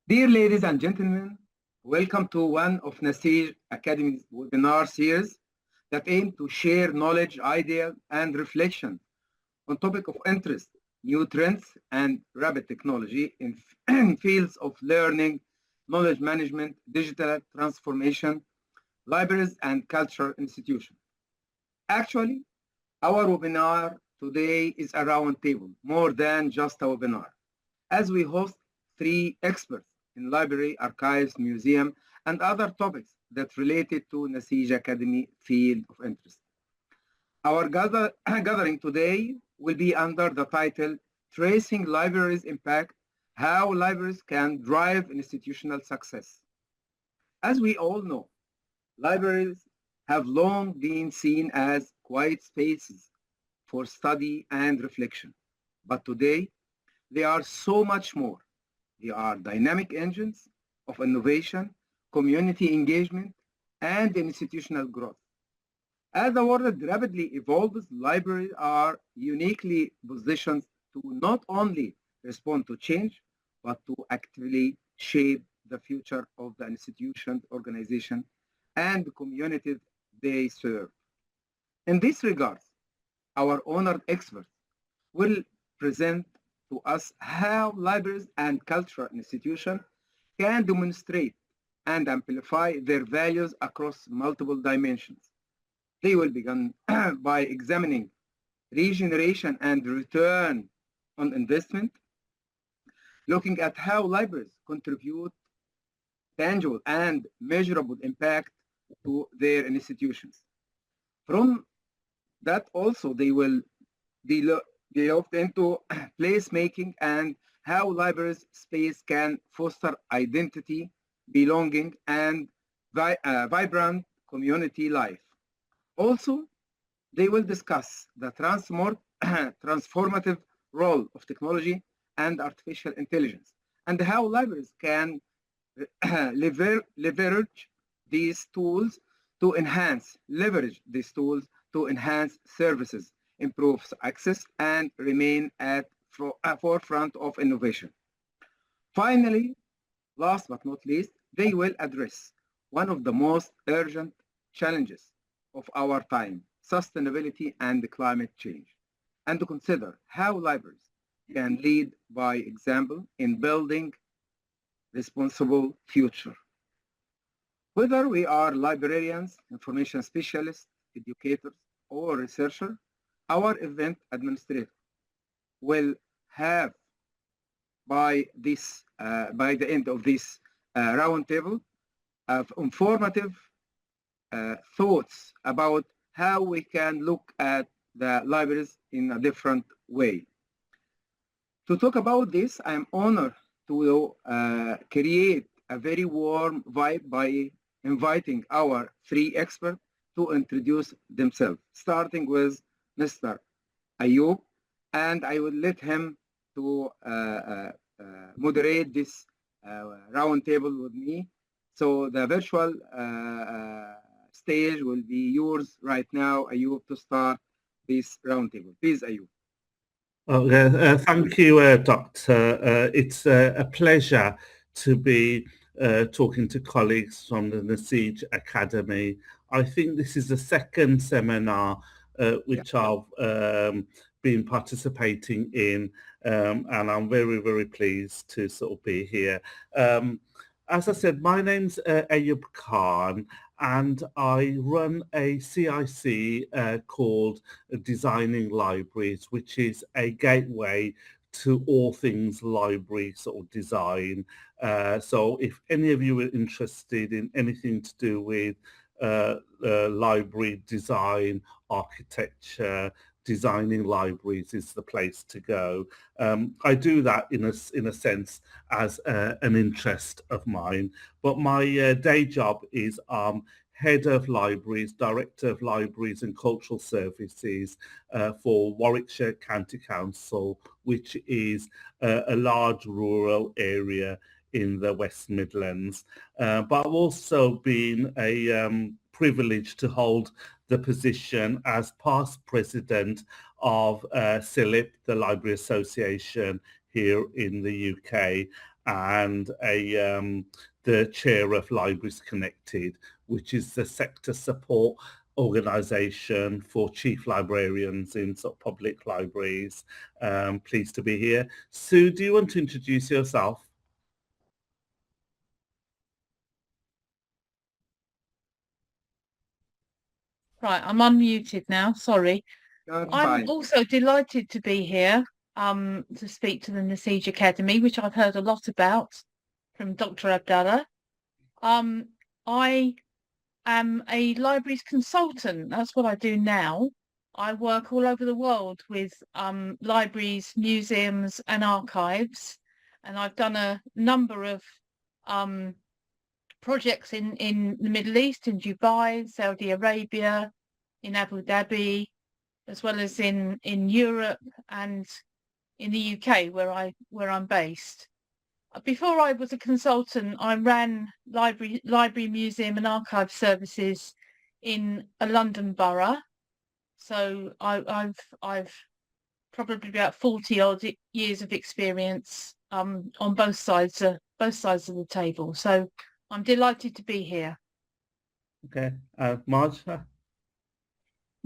Dear ladies and gentlemen, welcome to one of Naseej Academy's webinar series that aim to share knowledge, ideas, and reflection on topic of interest, new trends, and rapid technology in fields of learning, knowledge management, digital transformation, libraries, and cultural institutions. Actually, our webinar today is a roundtable, more than just a webinar, as we host three experts in library, archives, museum, and other topics that related to Naseej Academy field of interest. Our gathering today will be under the title Tracing Libraries' Impact, How Libraries Can Drive Institutional Success. As we all know, libraries have long been seen as quiet spaces for study and reflection. But today, they are so much more. They are dynamic engines of innovation, community engagement, and institutional growth. As the world rapidly evolves, libraries are uniquely positioned to not only respond to change, but to actively shape the future of the institutions, organization, and the communities they serve. In this regard, our honored experts will present to us how libraries and cultural institutions can demonstrate and amplify their values across multiple dimensions. They will begin by examining regeneration and return on investment, looking at how libraries contribute tangible and measurable impact to their institutions. From that also they will delve into placemaking and how libraries space can foster identity, belonging, and vibrant community life. Also, they will discuss the transformative role of technology and artificial intelligence and how libraries can leverage these tools to enhance services, improve access, and remain at forefront of innovation. Finally, last but not least, they will address one of the most urgent challenges of our time, sustainability and climate change, and to consider how libraries can lead by example in building responsible future. Whether we are librarians, information specialists, educators, or researchers, our event administrator will have by the end of this roundtable of informative thoughts about how we can look at the libraries in a different way. To talk about this, I am honored to create a very warm vibe by inviting our three experts to introduce themselves, starting with Mr. Ayub, and I will let him to moderate this roundtable with me. So the virtual stage will be yours right now, Ayub, to start this roundtable. Please, Ayub. Thank you, Doctor. It's a pleasure to be talking to colleagues from the Nasej Academy. I think this is the second seminar which I've been participating in, and I'm very, very pleased to sort of be here. As I said, my name's Ayub Khan, and I run a CIC called Designing Libraries, which is a gateway to all things library sort of design. So if any of you are interested in anything to do with library design, architecture, designing libraries is the place to go. I do that in a sense as an interest of mine, but my day job is Head of Libraries, Director of Libraries and Cultural Services for Warwickshire County Council, which is a large rural area in the West Midlands. But I've also been a privilege to hold the position as past president of CILIP, the Library Association here in the UK, and the chair of Libraries Connected, which is the sector support organisation for chief librarians in sort of public libraries. Pleased to be here. Sue, do you want to introduce yourself? Right, I'm unmuted now, sorry. That's I'm fine. also delighted to be here to speak to the Nasej Academy, which I've heard a lot about from Dr. Abdallah. I am a libraries consultant. That's what I do now. I work all over the world with libraries, museums and archives, and I've done a number of projects in the Middle East, in Dubai, Saudi Arabia, in Abu Dhabi, as well as in Europe and in the UK where I'm based. Before I was a consultant, I ran library, museum and archive services in a London borough. So I've probably about 40 odd years of experience on both sides of the table. So I'm delighted to be here. Okay, Marge?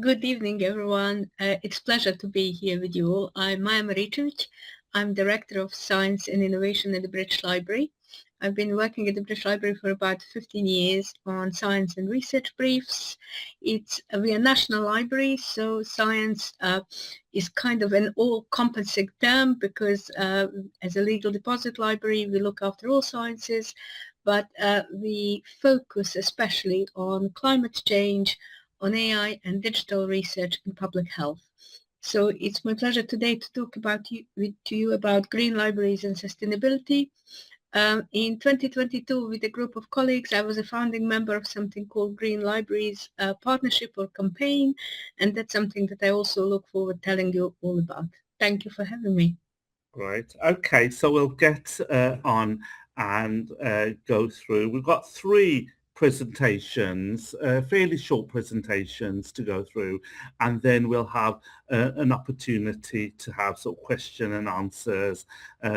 Good evening, everyone. It's a pleasure to be here with you all. I'm Maya Maricevic. I'm Director of Science and Innovation at the British Library. I've been working at the British Library for about 15 years on science and research briefs. We are a national library, so science is kind of an all-encompassing term because as a legal deposit library, we look after all sciences, but we focus especially on climate change, on AI and digital research in public health. So it's my pleasure today to talk to you about green libraries and sustainability. In 2022, with a group of colleagues, I was a founding member of something called Green Libraries Partnership or Campaign, and that's something that I also look forward to telling you all about. Thank you for having me. Great. Okay, so we'll get on and go through. We've got 3 presentations, fairly short presentations to go through, and then we'll have an opportunity to have sort of question and answers.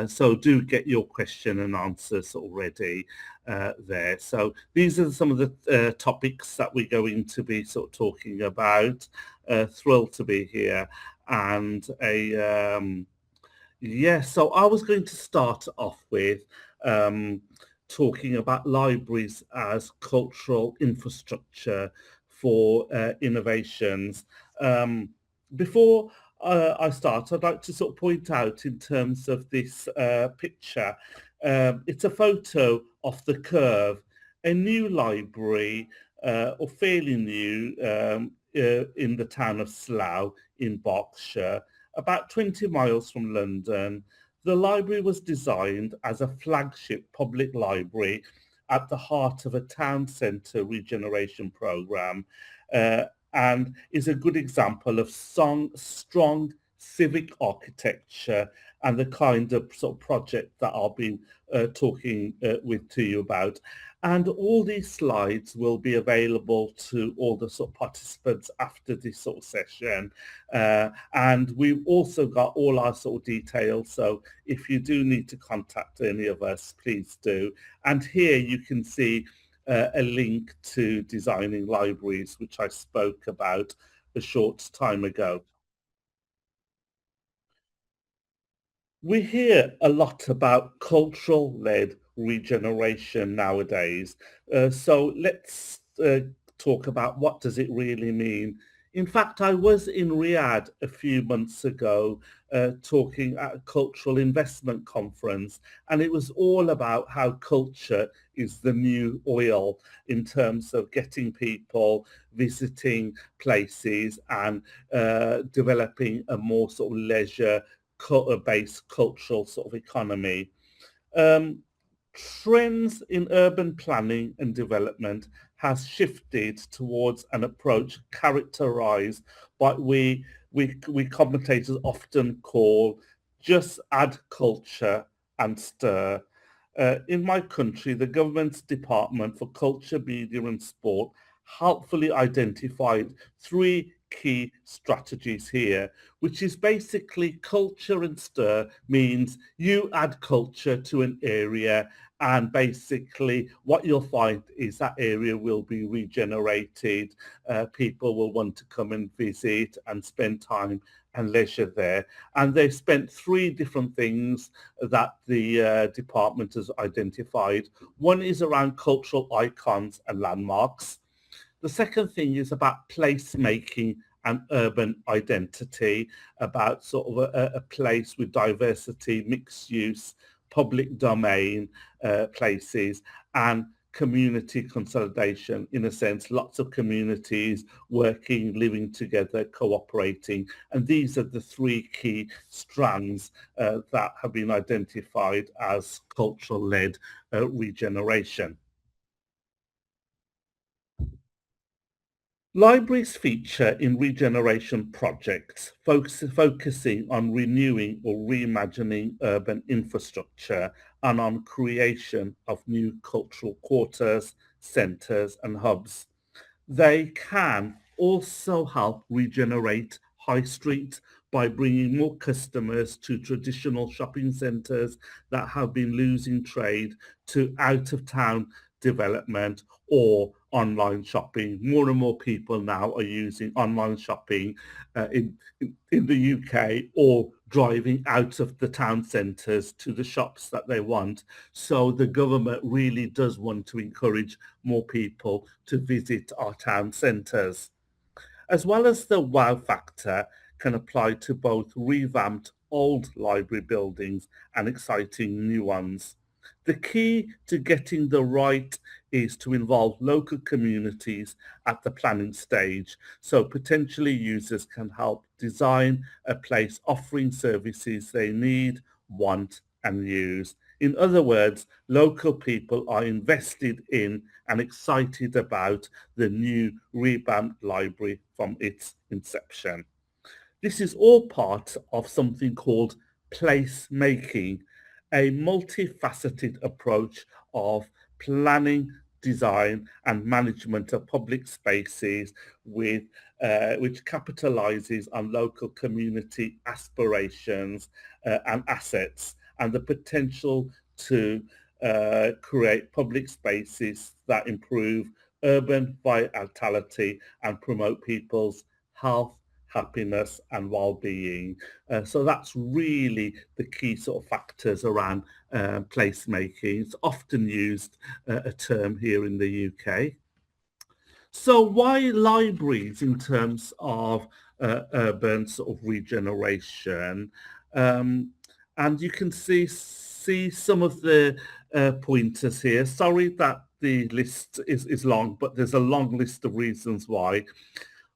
So do get your question and answers already there. So these are some of the topics that we're going to be sort of talking about. Thrilled to be here, and so I was going to start off with talking about libraries as cultural infrastructure for innovations. Before I start, I'd like to sort of point out in terms of this picture, it's a photo of the Curve, a new library, or fairly new, in the town of Slough in Berkshire, about 20 miles from London. The library was designed as a flagship public library at the heart of a town centre regeneration programme, and is a good example of strong civic architecture and the kind of sort of project that I'll be talking to you about. And all these slides will be available to all the sort of participants after this sort of session. And we've also got all our sort of details. So if you do need to contact any of us, please do. And here you can see a link to Designing Libraries, which I spoke about a short time ago. We hear a lot about cultural-led regeneration nowadays. So let's talk about what does it really mean. In fact, I was in Riyadh a few months ago talking at a cultural investment conference, and it was all about how culture is the new oil in terms of getting people visiting places and developing a more sort of leisure-based cultural sort of economy. Trends in urban planning and development has shifted towards an approach characterized by we commentators often call just add culture and stir. In my country, the government's Department for Culture, Media and Sport helpfully identified 3 key strategies here, which is basically culture and stir means you add culture to an area, and basically what you'll find is that area will be regenerated. People will want to come and visit and spend time and leisure there. And they've spent 3 different things that the department has identified. One is around cultural icons and landmarks. The second thing is about placemaking and urban identity, about sort of a place with diversity, mixed use, public domain places, and community consolidation. In a sense, lots of communities working, living together, cooperating. And these are the 3 key strands that have been identified as cultural-led regeneration. Libraries feature in regeneration projects focusing on renewing or reimagining urban infrastructure and on creation of new cultural quarters, centres and hubs. They can also help regenerate high street by bringing more customers to traditional shopping centres that have been losing trade to out-of-town development or online shopping. More and more people now are using online shopping in the UK, or driving out of the town centres to the shops that they want. So the government really does want to encourage more people to visit our town centres. As well as the wow factor can apply to both revamped old library buildings and exciting new ones. The key to getting the right is to involve local communities at the planning stage, so potentially users can help design a place offering services they need, want and use. In other words, local people are invested in and excited about the new revamped library from its inception. This is all part of something called placemaking, a multifaceted approach of planning, design and management of public spaces with which capitalizes on local community aspirations and assets, and the potential to create public spaces that improve urban vitality and promote people's health, happiness and well-being. So that's really the key sort of factors around placemaking. It's often used a term here in the UK. So why libraries in terms of urban sort of regeneration? And you can see some of the pointers here. Sorry that the list is long, but there's a long list of reasons why.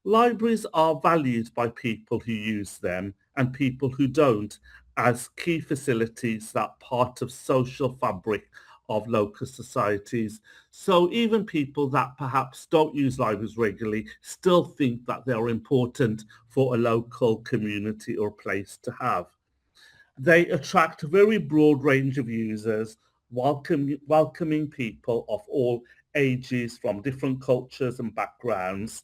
Libraries are valued by people who use them and people who don't, as key facilities that part of social fabric of local societies. So even people that perhaps don't use libraries regularly still think that they are important for a local community or place to have. They attract a very broad range of users, welcoming people of all ages from different cultures and backgrounds.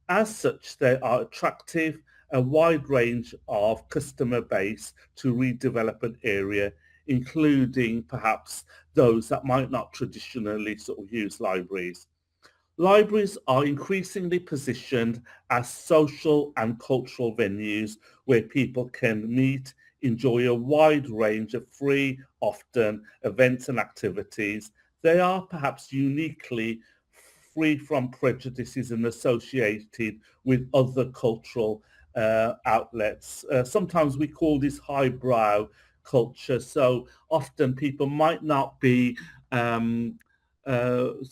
As such, they are attractive, a wide range of customer base to redevelop an area, including perhaps those that might not traditionally sort of use libraries. Libraries are increasingly positioned as social and cultural venues where people can meet, enjoy a wide range of free, often events and activities. They are perhaps uniquely free from prejudices and associated with other cultural outlets. Sometimes we call this highbrow culture. So often people might not be sort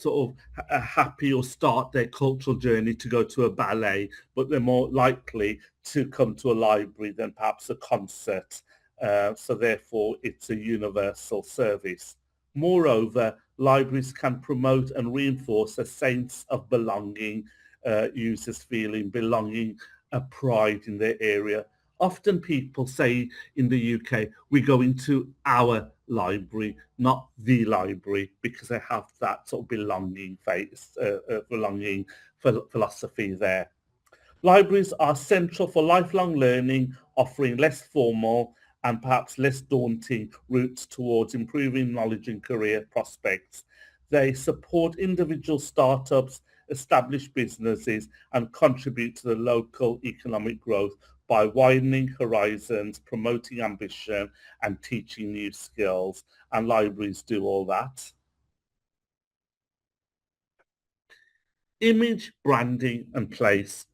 of happy or start their cultural journey to go to a ballet, but they're more likely to come to a library than perhaps a concert. So therefore it's a universal service. Moreover, libraries can promote and reinforce a sense of belonging, users feeling belonging, a pride in their area. Often people say in the UK, we go into our library, not the library, because they have that sort of belonging philosophy there. Libraries are central for lifelong learning, offering less formal and perhaps less daunting routes towards improving knowledge and career prospects. They support individual startups, established businesses, and contribute to the local economic growth by widening horizons, promoting ambition, and teaching new skills. And libraries do all that. Image, branding, and place.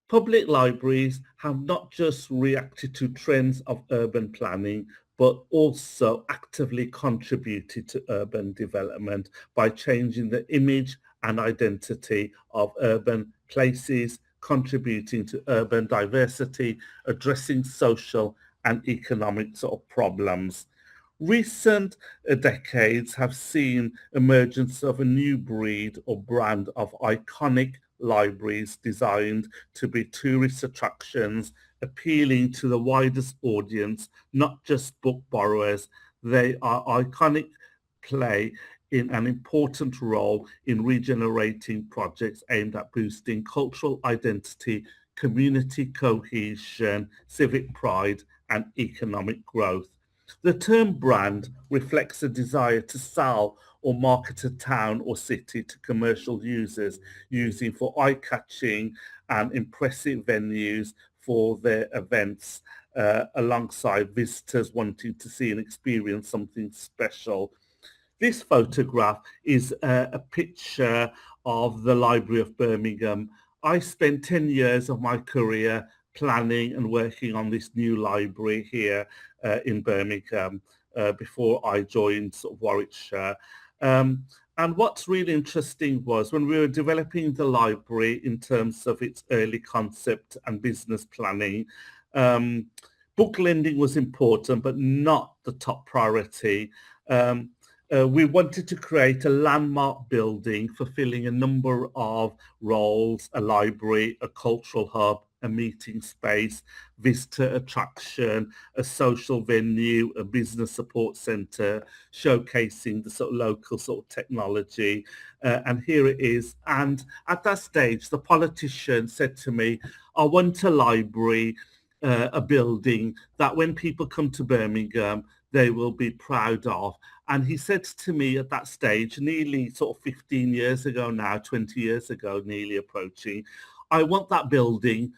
Public libraries have not just reacted to trends of urban planning, but also actively contributed to urban development by changing the image and identity of urban places, contributing to urban diversity, addressing social and economic sort of problems. Recent decades have seen emergence of a new breed or brand of iconic libraries designed to be tourist attractions, appealing to the widest audience, not just book borrowers. They are iconic, play in an important role in regenerating projects aimed at boosting cultural identity, community cohesion, civic pride, and economic growth. The term brand reflects a desire to sell or market a town or city to commercial users, using for eye-catching and impressive venues for their events, alongside visitors wanting to see and experience something special. This photograph is a picture of the Library of Birmingham. I spent 10 years of my career planning and working on this new library here in Birmingham before I joined sort of Warwickshire. And what's really interesting was when we were developing the library in terms of its early concept and business planning, book lending was important, but not the top priority. We wanted to create a landmark building fulfilling a number of roles: a library, a cultural hub, a meeting space, visitor attraction, a social venue, a business support centre, showcasing the sort of local sort of technology. And here it is. And at that stage, the politician said to me, I want a library, a building that when people come to Birmingham, they will be proud of. And he said to me at that stage, nearly sort of 15 years ago now, 20 years ago, nearly approaching, I want that building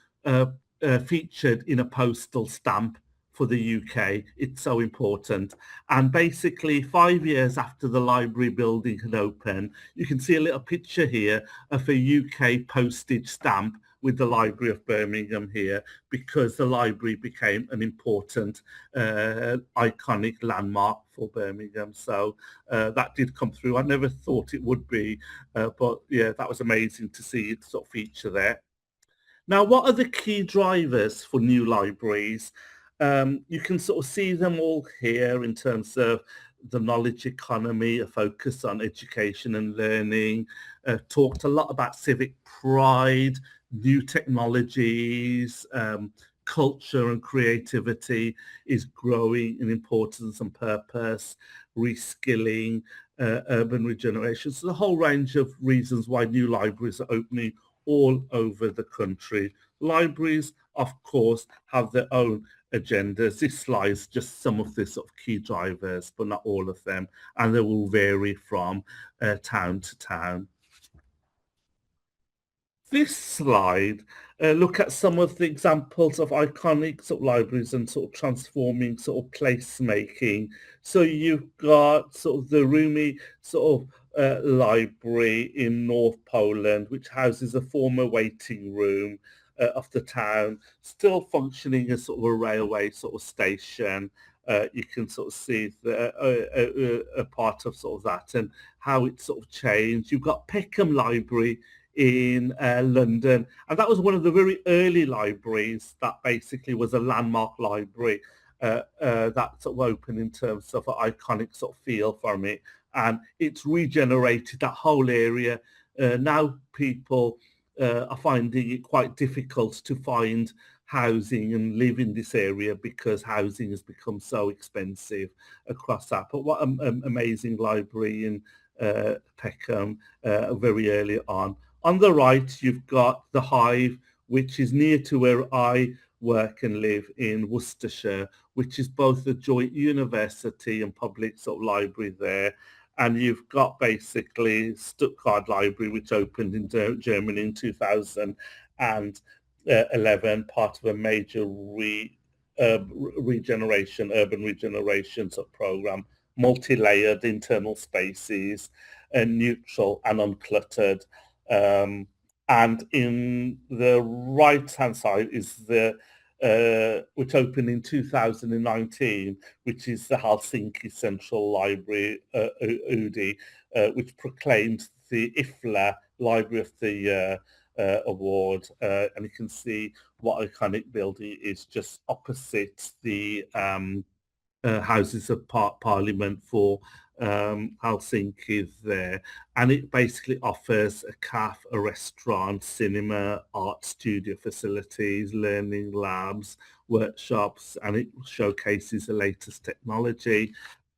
featured in a postal stamp for the UK. It's so important. And basically 5 years after the library building had opened, you can see a little picture here of a UK postage stamp with the Library of Birmingham here, because the library became an important iconic landmark for Birmingham. So that did come through. I never thought it would be, but yeah, that was amazing to see it sort of feature there. Now, what are the key drivers for new libraries? You can sort of see them all here in terms of the knowledge economy, a focus on education and learning, talked a lot about civic pride, new technologies, culture and creativity is growing in importance and purpose, reskilling, urban regeneration. So the whole range of reasons why new libraries are opening all over the country. Libraries, of course, have their own agendas. This slide is just some of the sort of key drivers, but not all of them, and they will vary from town to town. This slide look at some of the examples of iconic sort of libraries and sort of transforming sort of placemaking. So you've got sort of the roomy sort of library in North Poland, which houses a former waiting room of the town, still functioning as sort of a railway sort of station. You can sort of see a part of sort of that and how it sort of changed. You've got Peckham Library in London, and that was one of the very early libraries that basically was a landmark library that sort of opened in terms of an iconic sort of feel from it, and it's regenerated that whole area. Now people are finding it quite difficult to find housing and live in this area because housing has become so expensive across that. But what an amazing library in Peckham very early on. On the right, you've got the Hive, which is near to where I work and live in Worcestershire, which is both a joint university and public sort of library there. And you've got basically Stuttgart Library, which opened in Germany in 2011, part of a major regeneration, urban regeneration sort of program, multi-layered internal spaces, neutral and uncluttered. And in the right-hand side is the which opened in 2019, which is the Helsinki Central Library, UDI, which proclaimed the IFLA Library of the Year award. And you can see what iconic building is just opposite the Houses of Parliament for Helsinki there, and it basically offers a cafe, a restaurant, cinema, art studio facilities, learning labs, workshops, and it showcases the latest technology.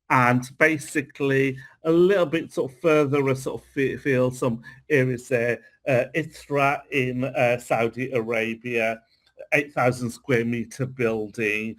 And basically a little bit sort of further sort of feel some areas there, ITRA in Saudi Arabia, 8,000 square meter building.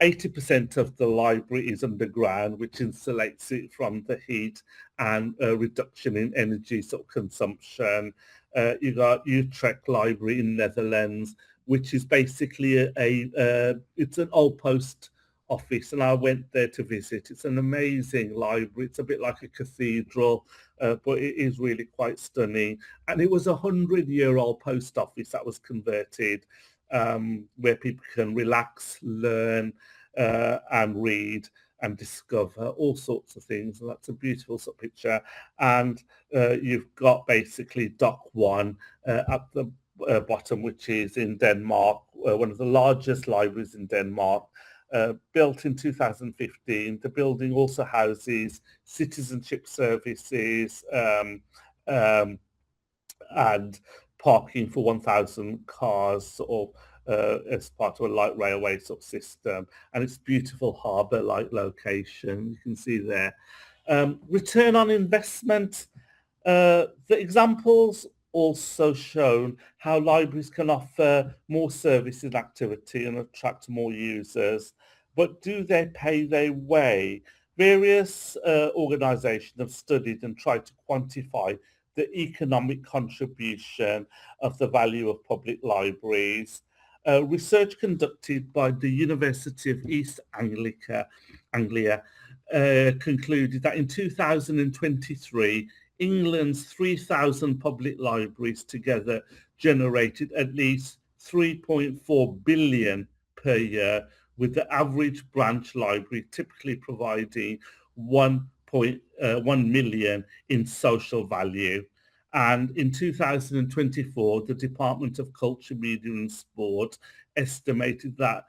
80% of the library is underground, which insulates it from the heat and reduction in energy sort of consumption. You got Utrecht Library in Netherlands, which is basically it's an old post office, and I went there to visit. It's an amazing library. It's a bit like a cathedral, but it is really quite stunning. And it was a 100-year-old post office that was converted, where people can relax, learn, and read and discover all sorts of things. And that's a beautiful sort of picture. And you've got basically Dock 1 at the bottom, which is in Denmark, one of the largest libraries in Denmark, built in 2015. The building also houses citizenship services and parking for 1,000 cars sort of, as part of a light railway sort of system, and it's beautiful harbour-like location. You can see there. Return on investment. The examples also shown how libraries can offer more services and activity and attract more users, but do they pay their way? Various organisations have studied and tried to quantify the economic contribution of the value of public libraries. Research conducted by the University of East Anglia concluded that in 2023, England's 3,000 public libraries together generated at least 3.4 billion per year, with the average branch library typically providing 1.1 million in social value. And in 2024, the Department of Culture, Media and Sport estimated that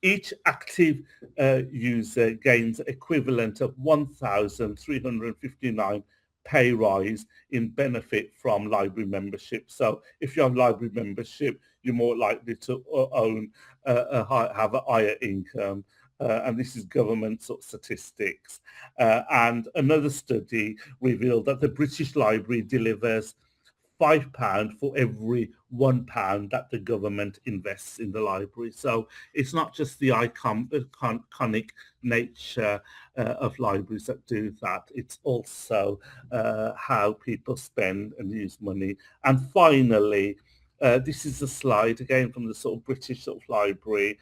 each active user gains equivalent of 1,359 pay rise in benefit from library membership. So if you have library membership, you're more likely to have a higher income. And this is government sort of statistics. And another study revealed that the British Library delivers £5 for every £1 that the government invests in the library. So it's not just the iconic nature of libraries that do that. It's also how people spend and use money. And finally, this is a slide again from the sort of British sort of library,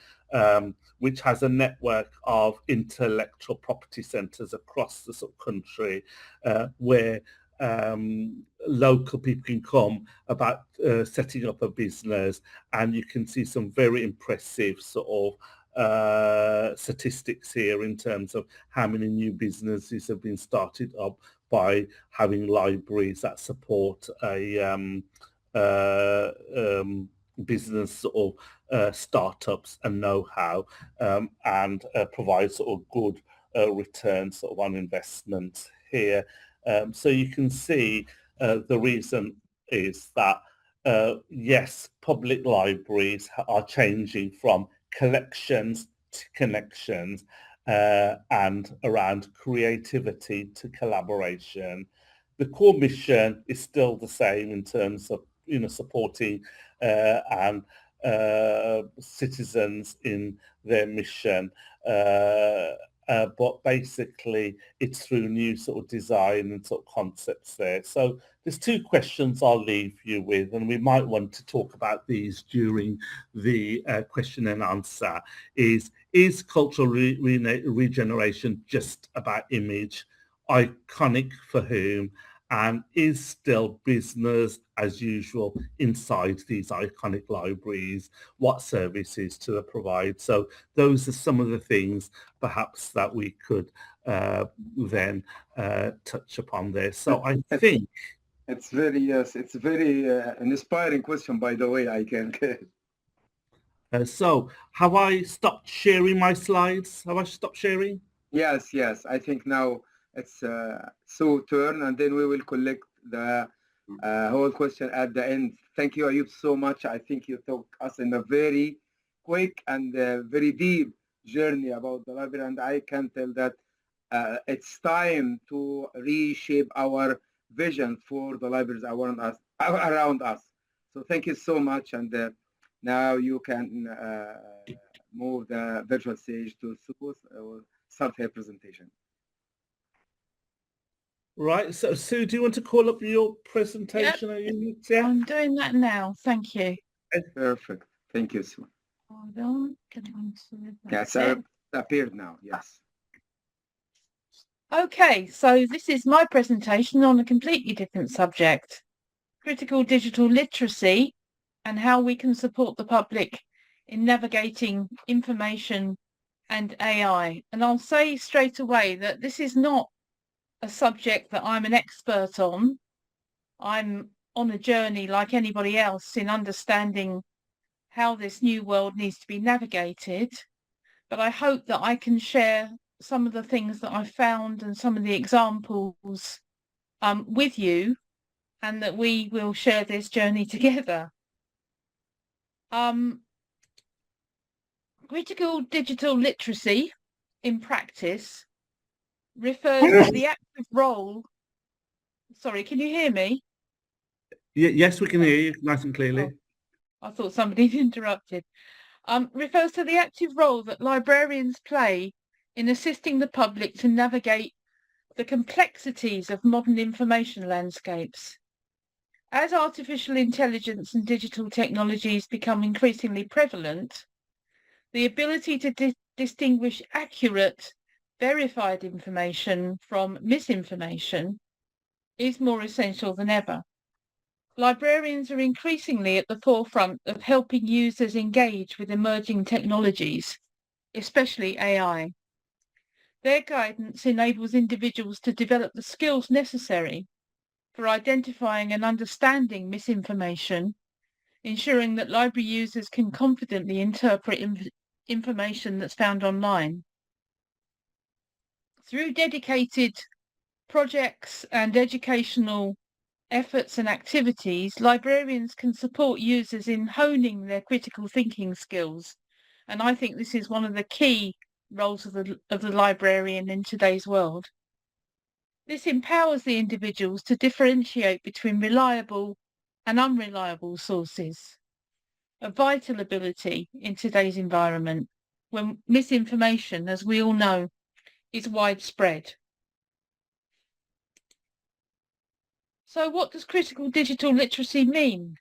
which has a network of intellectual property centres across the sort of country, where local people can come about setting up a business, and you can see some very impressive sort of statistics here in terms of how many new businesses have been started up by having libraries that support a business sort of startups and know-how, and provide sort of good returns sort of on investment here. So you can see the reason is that yes, public libraries are changing from collections to connections, and around creativity to collaboration. the core mission is still the same in terms of, supporting and citizens in their mission. But basically, it's through new sort of design and sort of concepts there. So there's two questions I'll leave you with, and we might want to talk about these during the question and answer. Is cultural regeneration just about image? Iconic for whom? And is still business as usual inside these iconic libraries? What services to provide? So those are some of the things perhaps that we could then touch upon there. So I think it's very an inspiring question, by the way. I can. So have I stopped sharing my slides? Have I stopped sharing? Yes. I think now it's so turn, and then we will collect the whole question at the end. Thank you, Ayub, so much. I think you took us in a very quick and very deep journey about the library, and I can tell that it's time to reshape our vision for the libraries around us. So thank you so much, and now you can move the virtual stage to Sue or start her presentation. Right, so Sue, do you want to call up your presentation? Yep. Yeah? I'm doing that now. Thank you. Perfect. Thank you, Sue. Hold on. Yes, it appeared now. Yes. Okay, so this is my presentation on a completely different subject: critical digital literacy and how we can support the public in navigating information and AI. And I'll say straight away that this is not a subject that I'm an expert on. I'm on a journey like anybody else in understanding how this new world needs to be navigated. But I hope that I can share some of the things that I found and some of the examples with you, and that we will share this journey together. Critical digital literacy in practice refers to the active role. Sorry, can you hear me? Yes, we can hear you nice and clearly. Oh, I thought somebody interrupted. Refers to the active role that librarians play in assisting the public to navigate the complexities of modern information landscapes. As artificial intelligence and digital technologies become increasingly prevalent, the ability to distinguish accurate, verified information from misinformation is more essential than ever. Librarians are increasingly at the forefront of helping users engage with emerging technologies, especially AI. Their guidance enables individuals to develop the skills necessary for identifying and understanding misinformation, ensuring that library users can confidently interpret information that's found online. Through dedicated projects and educational efforts and activities, librarians can support users in honing their critical thinking skills. And I think this is one of the key roles of the librarian in today's world. This empowers the individuals to differentiate between reliable and unreliable sources, a vital ability in today's environment when misinformation, as we all know, is widespread. So what does critical digital literacy mean?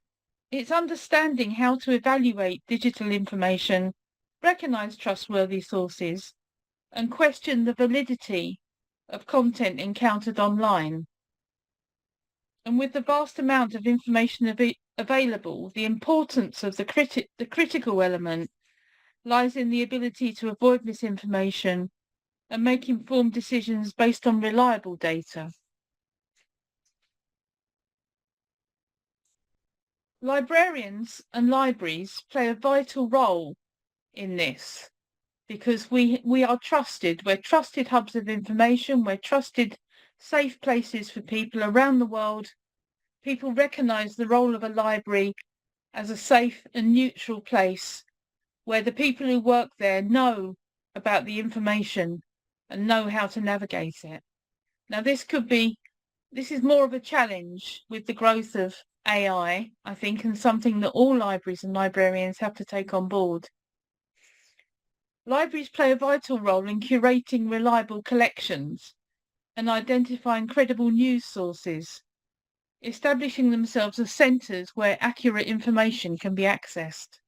It's understanding how to evaluate digital information, recognise trustworthy sources, and question the validity of content encountered online. And with the vast amount of information available, the importance of the critical element lies in the ability to avoid misinformation and make informed decisions based on reliable data. Librarians and libraries play a vital role in this because we are trusted. We're trusted hubs of information. We're trusted safe places for people around the world. People recognise the role of a library as a safe and neutral place where the people who work there know about the information and know how to navigate it. Now, this could be this is more of a challenge with the growth of AI, I think, and something that all libraries and librarians have to take on board. Libraries play a vital role in curating reliable collections and identifying credible news sources, establishing themselves as centres where accurate information can be accessed.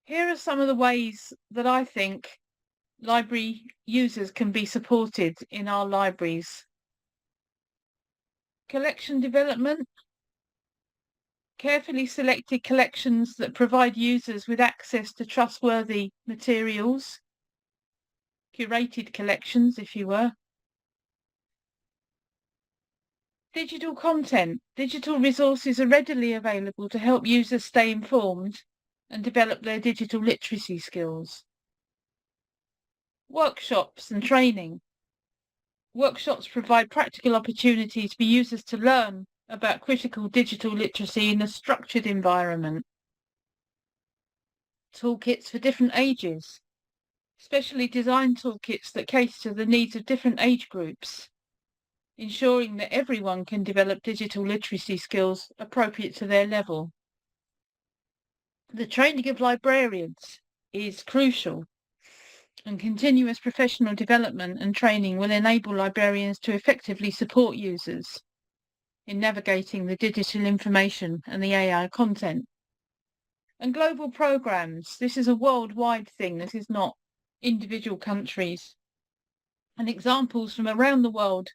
Here are some of the ways that I think library users can be supported in our libraries. Collection development. Carefully selected collections that provide users with access to trustworthy materials. Curated collections, if you were. Digital content. Digital resources are readily available to help users stay informed and develop their digital literacy skills. Workshops and training. Workshops provide practical opportunities for users to learn about critical digital literacy in a structured environment. Toolkits for different ages. Specially designed toolkits that cater to the needs of different age groups, ensuring that everyone can develop digital literacy skills appropriate to their level. The training of librarians is crucial, and continuous professional development and training will enable librarians to effectively support users in navigating the digital information and the AI content. And global programs. This is a worldwide thing. This is not individual countries. And examples from around the world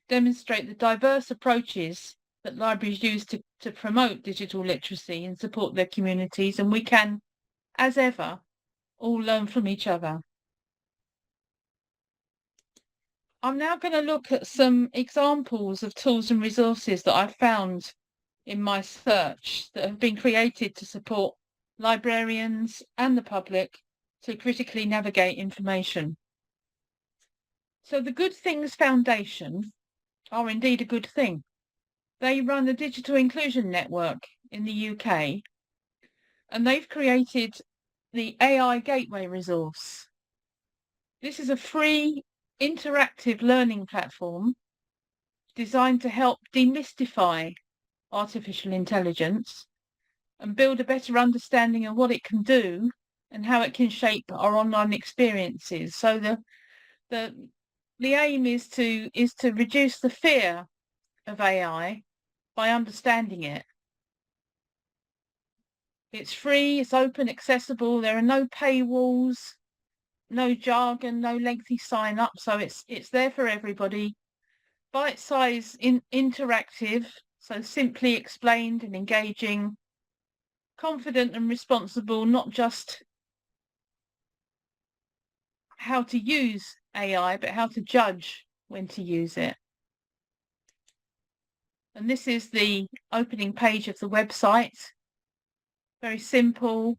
demonstrate the diverse approaches that libraries use to promote digital literacy and support their communities, and we can, as ever, all learn from each other. I'm now going to look at some examples of tools and resources that I've found in my search that have been created to support librarians and the public to critically navigate information. So the Good Things Foundation are indeed a good thing. They run a digital inclusion network in the UK, and they've created the AI Gateway resource. This is a free interactive learning platform designed to help demystify artificial intelligence and build a better understanding of what it can do and how it can shape our online experiences. So the aim is to reduce the fear of AI by understanding it. It's free, it's open, accessible. There are no paywalls, no jargon, no lengthy sign up. So it's there for everybody. Bite-sized, interactive, so simply explained and engaging. Confident and responsible, not just how to use AI, but how to judge when to use it. And this is the opening page of the website. Very simple,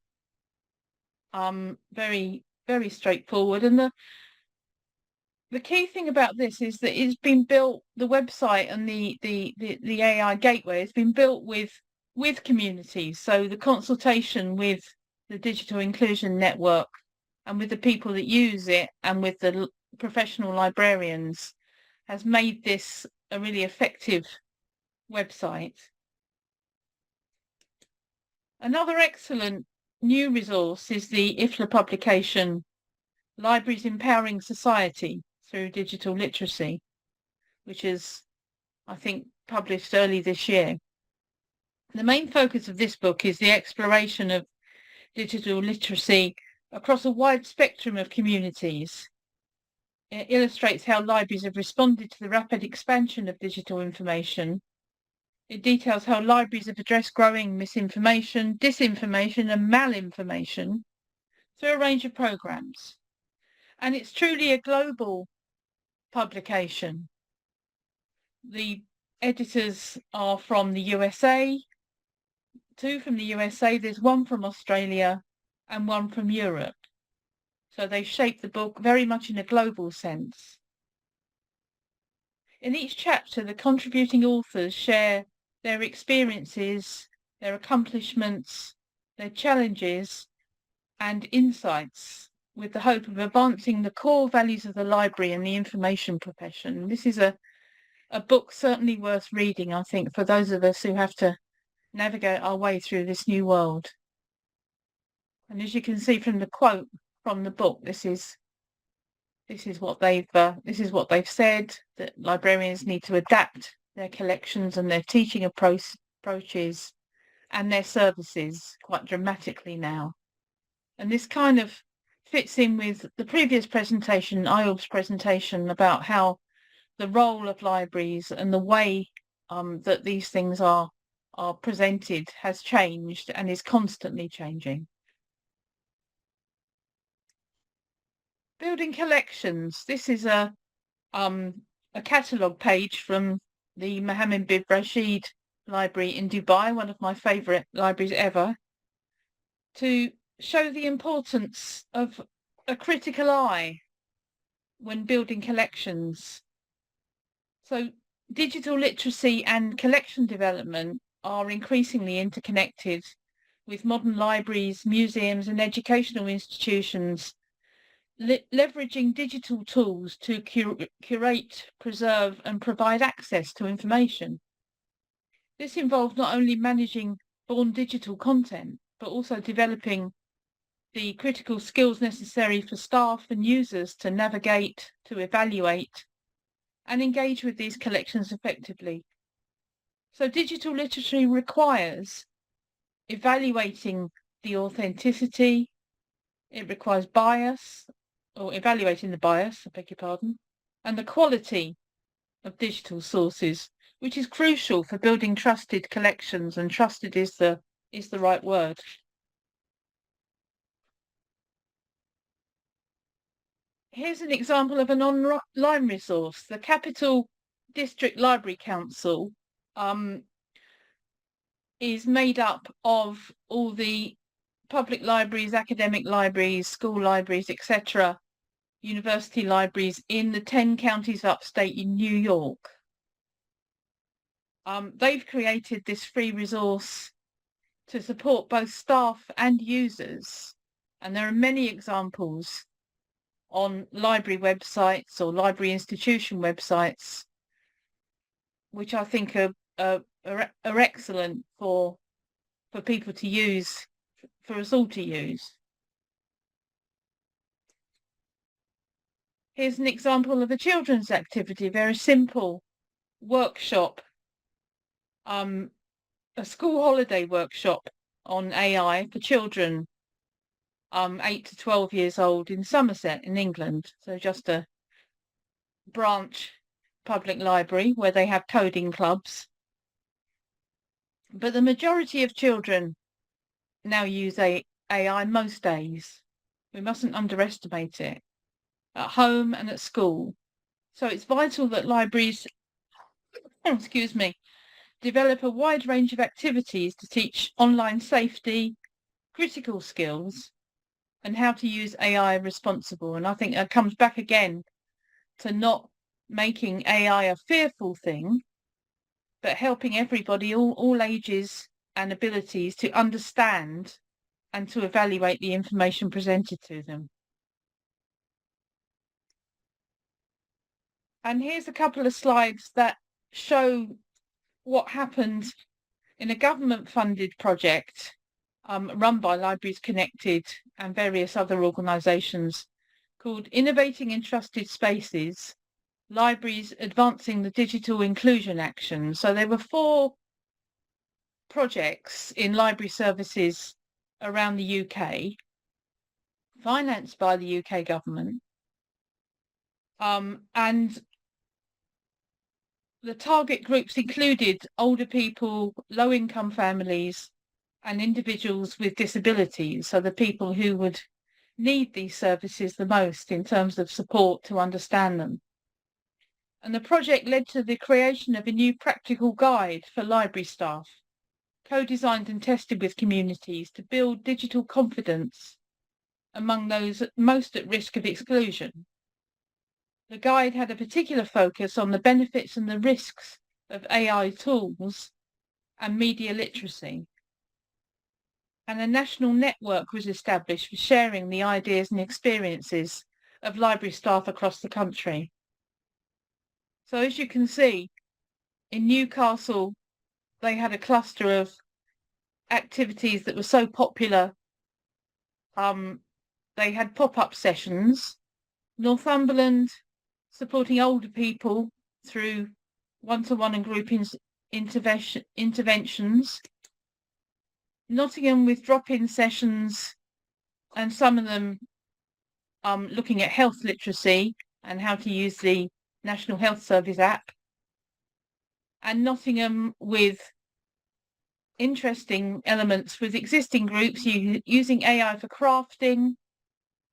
very, very straightforward. And the key thing about this is that it's been built, the website and the AI Gateway has been built with communities. So the consultation with the Digital Inclusion Network and with the people that use it and with the professional librarians has made this a really effective website. Another excellent new resource is the IFLA publication, Libraries Empowering Society Through Digital Literacy, which is, I think, published early this year. The main focus of this book is the exploration of digital literacy across a wide spectrum of communities. It illustrates how libraries have responded to the rapid expansion of digital information. It details how libraries have addressed growing misinformation, disinformation and malinformation through a range of programs. And it's truly a global publication. The editors are from the USA, 2 from the USA, there's 1 from Australia and 1 from Europe. So they've shaped the book very much in a global sense. In each chapter, the contributing authors share their experiences, their accomplishments, their challenges and insights with the hope of advancing the core values of the library and the information profession. This is a book certainly worth reading, I think, for those of us who have to navigate our way through this new world. And as you can see from the quote from the book, this is what they've said, that librarians need to adapt their collections and their teaching approaches and their services quite dramatically now. And this kind of fits in with the previous presentation, Ayub's presentation, about how the role of libraries and the way that these things are presented has changed and is constantly changing. Building collections. This is a catalogue page from the Mohammed bin Rashid Library in Dubai, one of my favourite libraries ever, to show the importance of a critical eye when building collections. So digital literacy and collection development are increasingly interconnected, with modern libraries, museums and educational institutions leveraging digital tools to curate, preserve and provide access to information. This involves not only managing born digital content, but also developing the critical skills necessary for staff and users to navigate, to evaluate and engage with these collections effectively. So digital literacy requires evaluating the authenticity, it requires bias, or evaluating the bias, I beg your pardon, and the quality of digital sources, which is crucial for building trusted collections, and trusted is the right word. Here's an example of an online resource. The Capital District Library Council is made up of all the public libraries, academic libraries, school libraries, etc., university libraries in the 10 counties upstate in New York. They've created this free resource to support both staff and users, and there are many examples on library websites or library institution websites, which I think are excellent for people to use, for us all to use. Here's an example of a children's activity, a very simple workshop, a school holiday workshop on AI for children 8 to 12 years old in Somerset in England. So just a branch public library where they have coding clubs. But the majority of children now use AI most days. We mustn't underestimate it, at home and at school. So it's vital that libraries, excuse me, develop a wide range of activities to teach online safety, critical skills, and how to use AI responsible. And I think that comes back again to not making AI a fearful thing, but helping everybody, all ages and abilities, to understand and to evaluate the information presented to them. And here's a couple of slides that show what happened in a government-funded project run by Libraries Connected and various other organisations called Innovating in Trusted Spaces, Libraries Advancing the Digital Inclusion Action. So there were 4 projects in library services around the UK, financed by the UK government, and the target groups included older people, low-income families, and individuals with disabilities, so the people who would need these services the most in terms of support to understand them. And the project led to the creation of a new practical guide for library staff, co-designed and tested with communities to build digital confidence among those most at risk of exclusion. The guide had a particular focus on the benefits and the risks of AI tools and media literacy. and a national network was established for sharing the ideas and experiences of library staff across the country. So as you can see, in Newcastle, they had a cluster of activities that were so popular. They had pop-up sessions. Northumberland supporting older people through one-to-one and group interventions. Nottingham with drop-in sessions, and some of them looking at health literacy and how to use the National Health Service app. And Nottingham with interesting elements with existing groups using AI for crafting,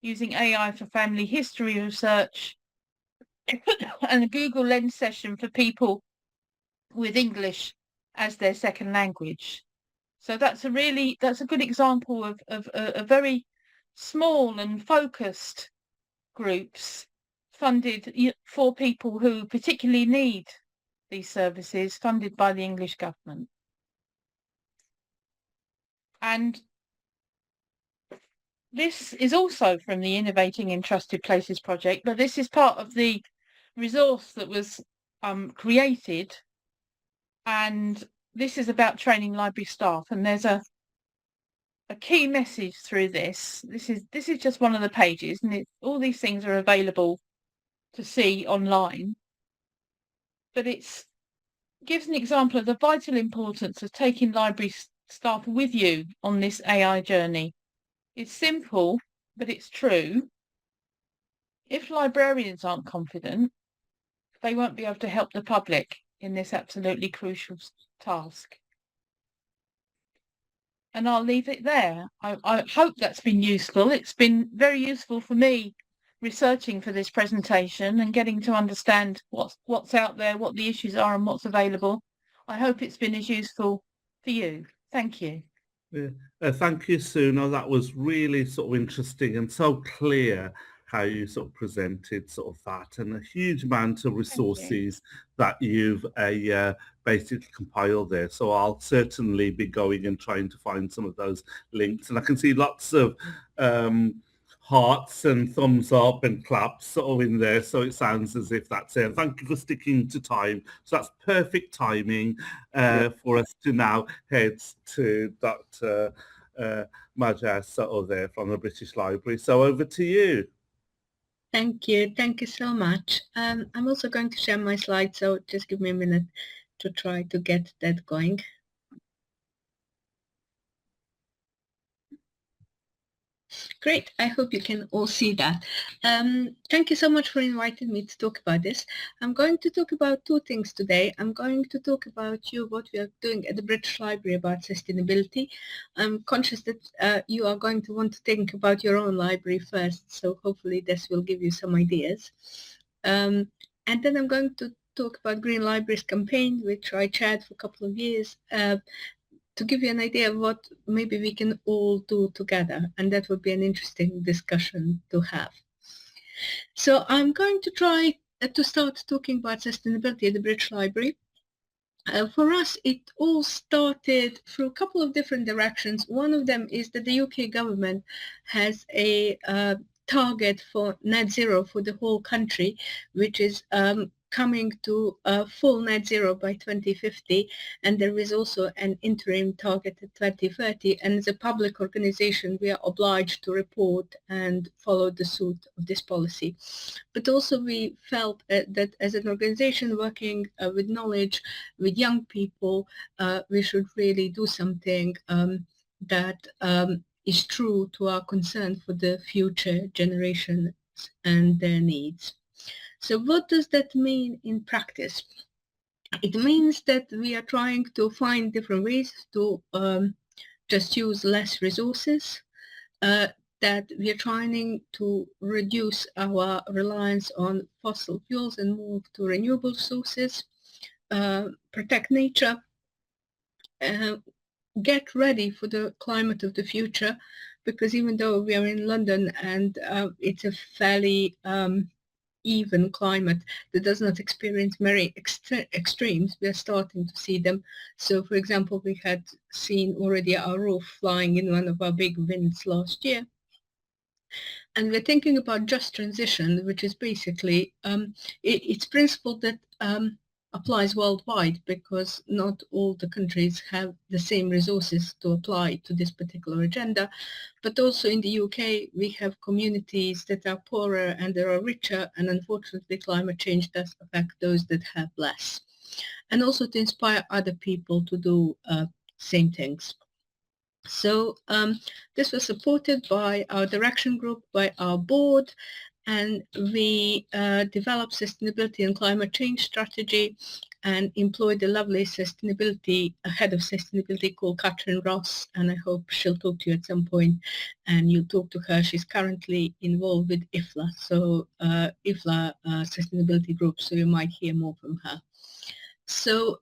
using AI for family history research, and a Google Lens session for people with English as their second language. So that's a good example of a very small and focused groups funded for people who particularly need these services, funded by the English government. And this is also from the Innovating in Trusted Places project, but this is part of the resource that was created, and this is about training library staff, and there's a key message through this. This is just one of the pages, and all these things are available to see online, but it gives an example of the vital importance of taking library staff with you on this AI journey. It's simple, but it's true. If librarians aren't confident, they won't be able to help the public in this absolutely crucial task. And I'll leave it there. I hope that's been useful. It's been very useful for me researching for this presentation and getting to understand what's out there, what the issues are and what's available. I hope it's been as useful for you. Thank you. Yeah. Thank you, Sue. No, that was really sort of interesting and so clear how you sort of presented sort of that, and a huge amount of resources that you've basically compiled there. So I'll certainly be going and trying to find some of those links, and I can see lots of hearts and thumbs up and claps sort of in there, so it sounds as if that's it. Thank you for sticking to time. So that's perfect timing for us to now head to Dr. Majaz sort of there from the British Library. So over to you. Thank you so much. I'm also going to share my slides, so just give me a minute to try to get that going. Great, I hope you can all see that. Thank you so much for inviting me to talk about this. I'm going to talk about two things today. I'm going to talk about what we are doing at the British Library about sustainability. I'm conscious that you are going to want to think about your own library first, so hopefully this will give you some ideas. And then I'm going to talk about Green Libraries campaign, which I chaired for a couple of years, to give you an idea of what maybe we can all do together, and that would be an interesting discussion to have. So I'm going to try to start talking about sustainability at the British Library. For us, it all started through a couple of different directions. One of them is that the UK government has a target for net zero for the whole country, which is coming to full net zero by 2050, and there is also an interim target at 2030, and as a public organization we are obliged to report and follow the suit of this policy. But also we felt that as an organization working with knowledge, with young people, we should really do something that is true to our concern for the future generations and their needs. So what does that mean in practice? It means that we are trying to find different ways to just use less resources, that we are trying to reduce our reliance on fossil fuels and move to renewable sources, protect nature, get ready for the climate of the future, because even though we are in London and it's a fairly even climate that does not experience very extremes, we are starting to see them. So, for example, we had seen already our roof flying in one of our big winds last year. And we're thinking about just transition, which is basically, it's principle that applies worldwide, because not all the countries have the same resources to apply to this particular agenda. But also in the UK, we have communities that are poorer and that are richer, and unfortunately climate change does affect those that have less. And also to inspire other people to do same things. So this was supported by our direction group, by our board, and we developed sustainability and climate change strategy and employed a lovely sustainability, a head of sustainability called Catherine Ross, and I hope she'll talk to you at some point and you'll talk to her. She's currently involved with IFLA, so IFLA sustainability group, so you might hear more from her. So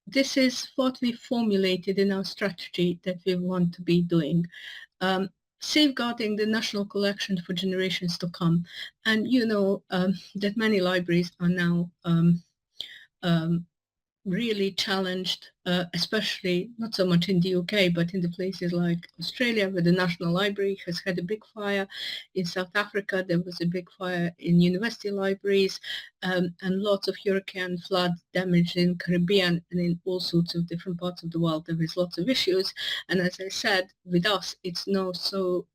this is what we formulated in our strategy that we want to be doing. Safeguarding the national collection for generations to come. And you know that many libraries are now really challenged, especially not so much in the UK, but in the places like Australia, where the National Library has had a big fire. In South Africa, there was a big fire in university libraries, and lots of hurricane flood damage in Caribbean and in all sorts of different parts of the world. There is lots of issues. And as I said, with us, it's not so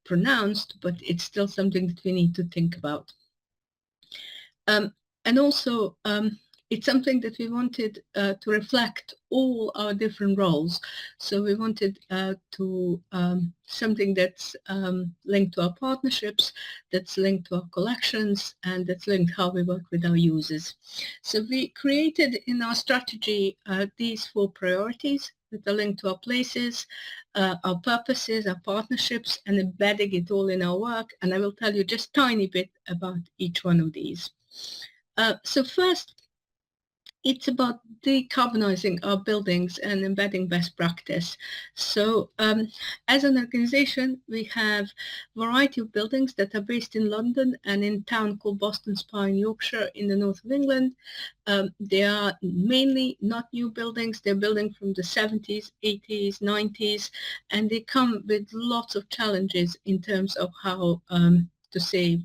pronounced, but it's still something that we need to think about. And also, it's something that we wanted to reflect all our different roles. So we wanted to something that's linked to our partnerships, that's linked to our collections, and that's linked how we work with our users. So we created in our strategy these 4 priorities that are linked to our places, our purposes, our partnerships, and embedding it all in our work. And I will tell you just a tiny bit about each one of these. So first, it's about decarbonizing our buildings and embedding best practice. So as an organization, we have a variety of buildings that are based in London and in a town called Boston Spa in Yorkshire in the north of England. They are mainly not new buildings. They're building from the 70s, 80s, 90s, and they come with lots of challenges in terms of how to save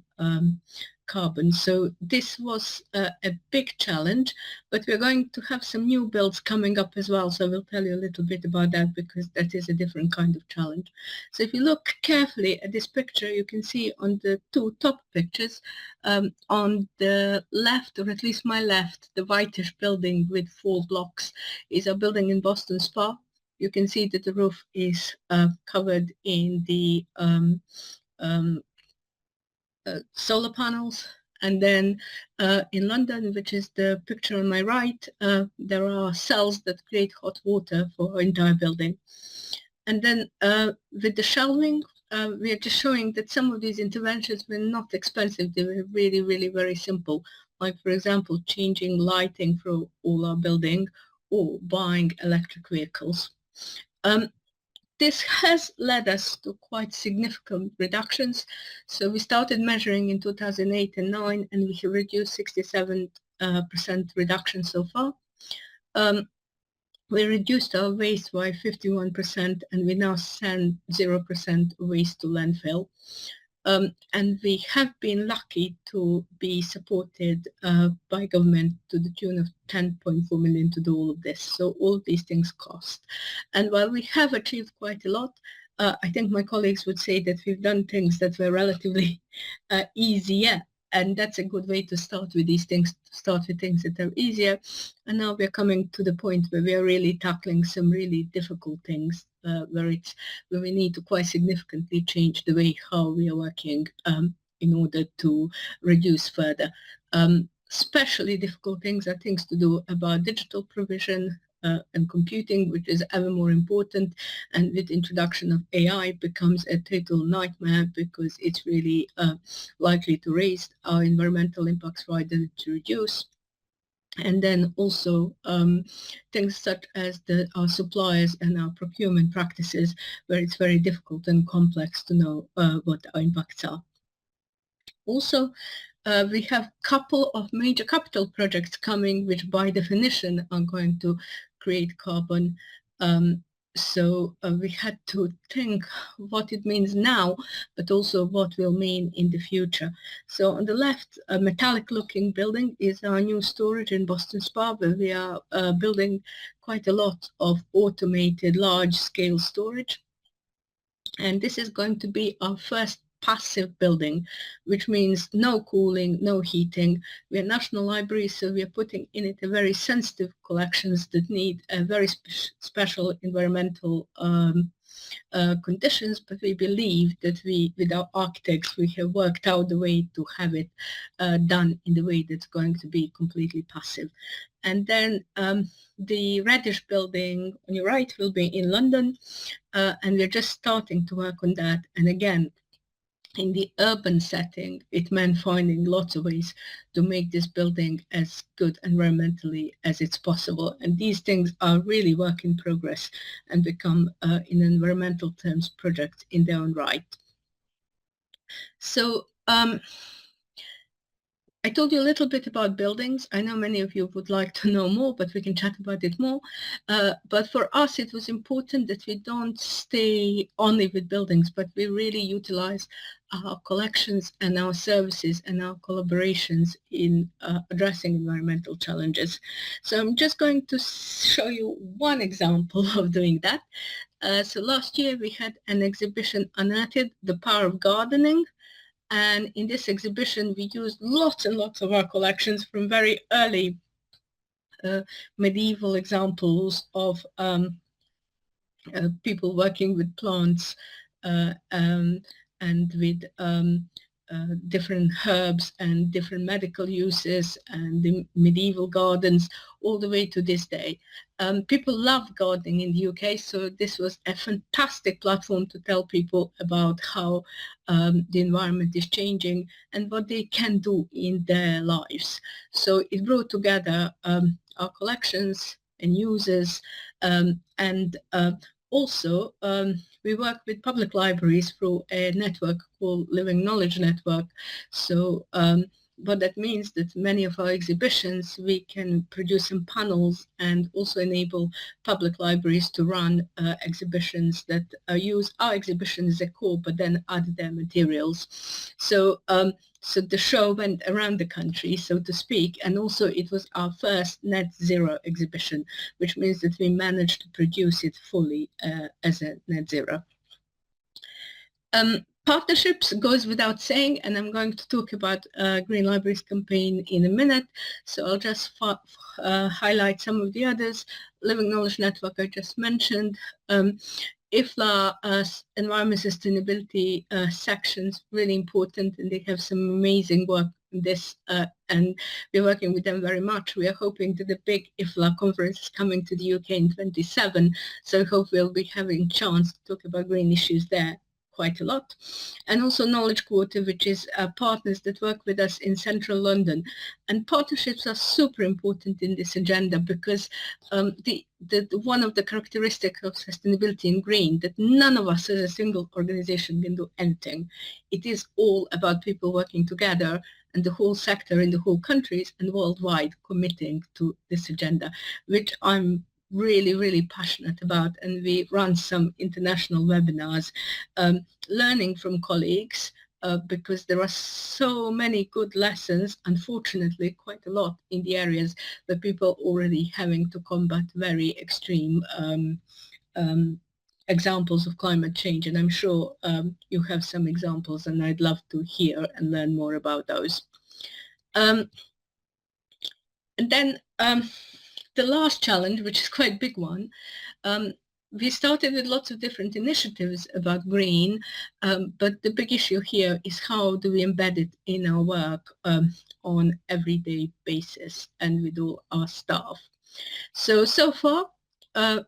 carbon. So this was a big challenge, but we're going to have some new builds coming up as well. So I will tell you a little bit about that, because that is a different kind of challenge. So if you look carefully at this picture, you can see on the 2 top pictures, on the left, or at least my left, the whitish building with 4 blocks is a building in Boston Spa. You can see that the roof is covered in the solar panels. And then in London, which is the picture on my right, there are cells that create hot water for our entire building. And then with the shelving, we are just showing that some of these interventions were not expensive. They were really, really very simple. Like, for example, changing lighting for all our building or buying electric vehicles. This has led us to quite significant reductions. So we started measuring in 2008 and 9, and we have reduced 67% reduction so far. We reduced our waste by 51%, and we now send 0% waste to landfill. And we have been lucky to be supported by government to the tune of 10.4 million to do all of this. So all of these things cost. And while we have achieved quite a lot, I think my colleagues would say that we've done things that were relatively easier. And that's a good way to start with these things, to start with things that are easier. And now we're coming to the point where we are really tackling some really difficult things, where we need to quite significantly change the way how we are working in order to reduce further. Especially difficult things are things to do about digital provision and computing, which is ever more important, and with introduction of AI becomes a total nightmare, because it's really likely to raise our environmental impacts rather than to reduce. And then also things such as our suppliers and our procurement practices, where it's very difficult and complex to know what our impacts are. Also, we have a couple of major capital projects coming, which by definition are going to create carbon. So we had to think what it means now, but also what will mean in the future. So on the left, a metallic-looking building is our new storage in Boston Spa, where we are building quite a lot of automated large-scale storage. And this is going to be our first passive building, which means no cooling, no heating. We are National Library, so we are putting in it a very sensitive collections that need a very special environmental conditions, but we believe that with our architects, we have worked out the way to have it done in the way that's going to be completely passive. And then the reddish building on your right will be in London, and we're just starting to work on that. And again, in the urban setting, it meant finding lots of ways to make this building as good environmentally as it's possible. And these things are really work in progress and become, in environmental terms, projects in their own right. So I told you a little bit about buildings. I know many of you would like to know more, but we can chat about it more. But for us, it was important that we don't stay only with buildings, but we really utilize our collections and our services and our collaborations in addressing environmental challenges. So I'm just going to show you one example of doing that. So last year we had an exhibition, Unearthed, The Power of Gardening. And in this exhibition, we used lots and lots of our collections from very early medieval examples of people working with plants and with different herbs and different medical uses and the medieval gardens all the way to this day. People love gardening in the UK, so this was a fantastic platform to tell people about how the environment is changing and what they can do in their lives. So it brought together our collections and users, and also we work with public libraries through a network called Living Knowledge Network. So what that means that many of our exhibitions, we can produce some panels and also enable public libraries to run exhibitions that use our exhibition as a core, but then add their materials. So so the show went around the country, so to speak, and also it was our first net zero exhibition, which means that we managed to produce it fully as a net zero. Partnerships goes without saying, and I'm going to talk about Green Libraries campaign in a minute, so I'll just highlight some of the others. Living Knowledge Network I just mentioned. IFLA environment sustainability sections, really important, and they have some amazing work in this, and we're working with them very much. We are hoping that the big IFLA conference is coming to the UK in 2027, so I hope we'll be having a chance to talk about green issues there quite a lot. And also Knowledge Quarter, which is partners that work with us in central London. And partnerships are super important in this agenda because one of the characteristics of sustainability in green, that none of us as a single organization can do anything. It is all about people working together and the whole sector in the whole countries and worldwide committing to this agenda, which I'm really passionate about, and we run some international webinars learning from colleagues because there are so many good lessons, unfortunately quite a lot in the areas that people already having to combat very extreme examples of climate change, and I'm sure you have some examples and I'd love to hear and learn more about those. And then the last challenge, which is quite a big one, we started with lots of different initiatives about green, but the big issue here is how do we embed it in our work on everyday basis and with all our staff. So far,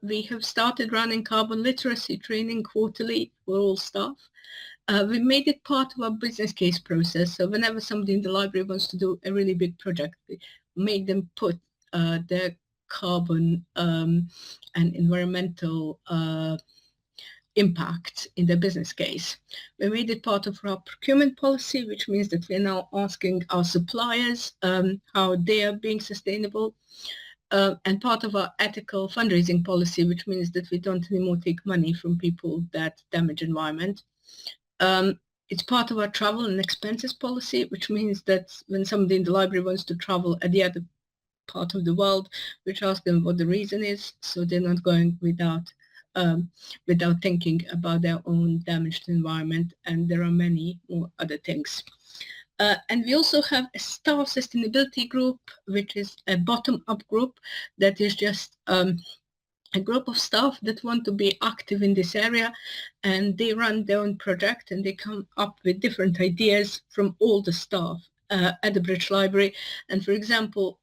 we have started running carbon literacy training quarterly for all staff. We made it part of our business case process. So whenever somebody in the library wants to do a really big project, we make them put their carbon and environmental impact in the business case. We made it part of our procurement policy, which means that we're now asking our suppliers how they are being sustainable, and part of our ethical fundraising policy, which means that we don't anymore take money from people that damage environment. It's part of our travel and expenses policy, which means that when somebody in the library wants to travel at the other part of the world, we ask them what the reason is, so they're not going without thinking about their own damaged environment, and there are many more other things. And we also have a staff sustainability group, which is a bottom-up group that is just a group of staff that want to be active in this area, and they run their own project and they come up with different ideas from all the staff at the British Library. And for example,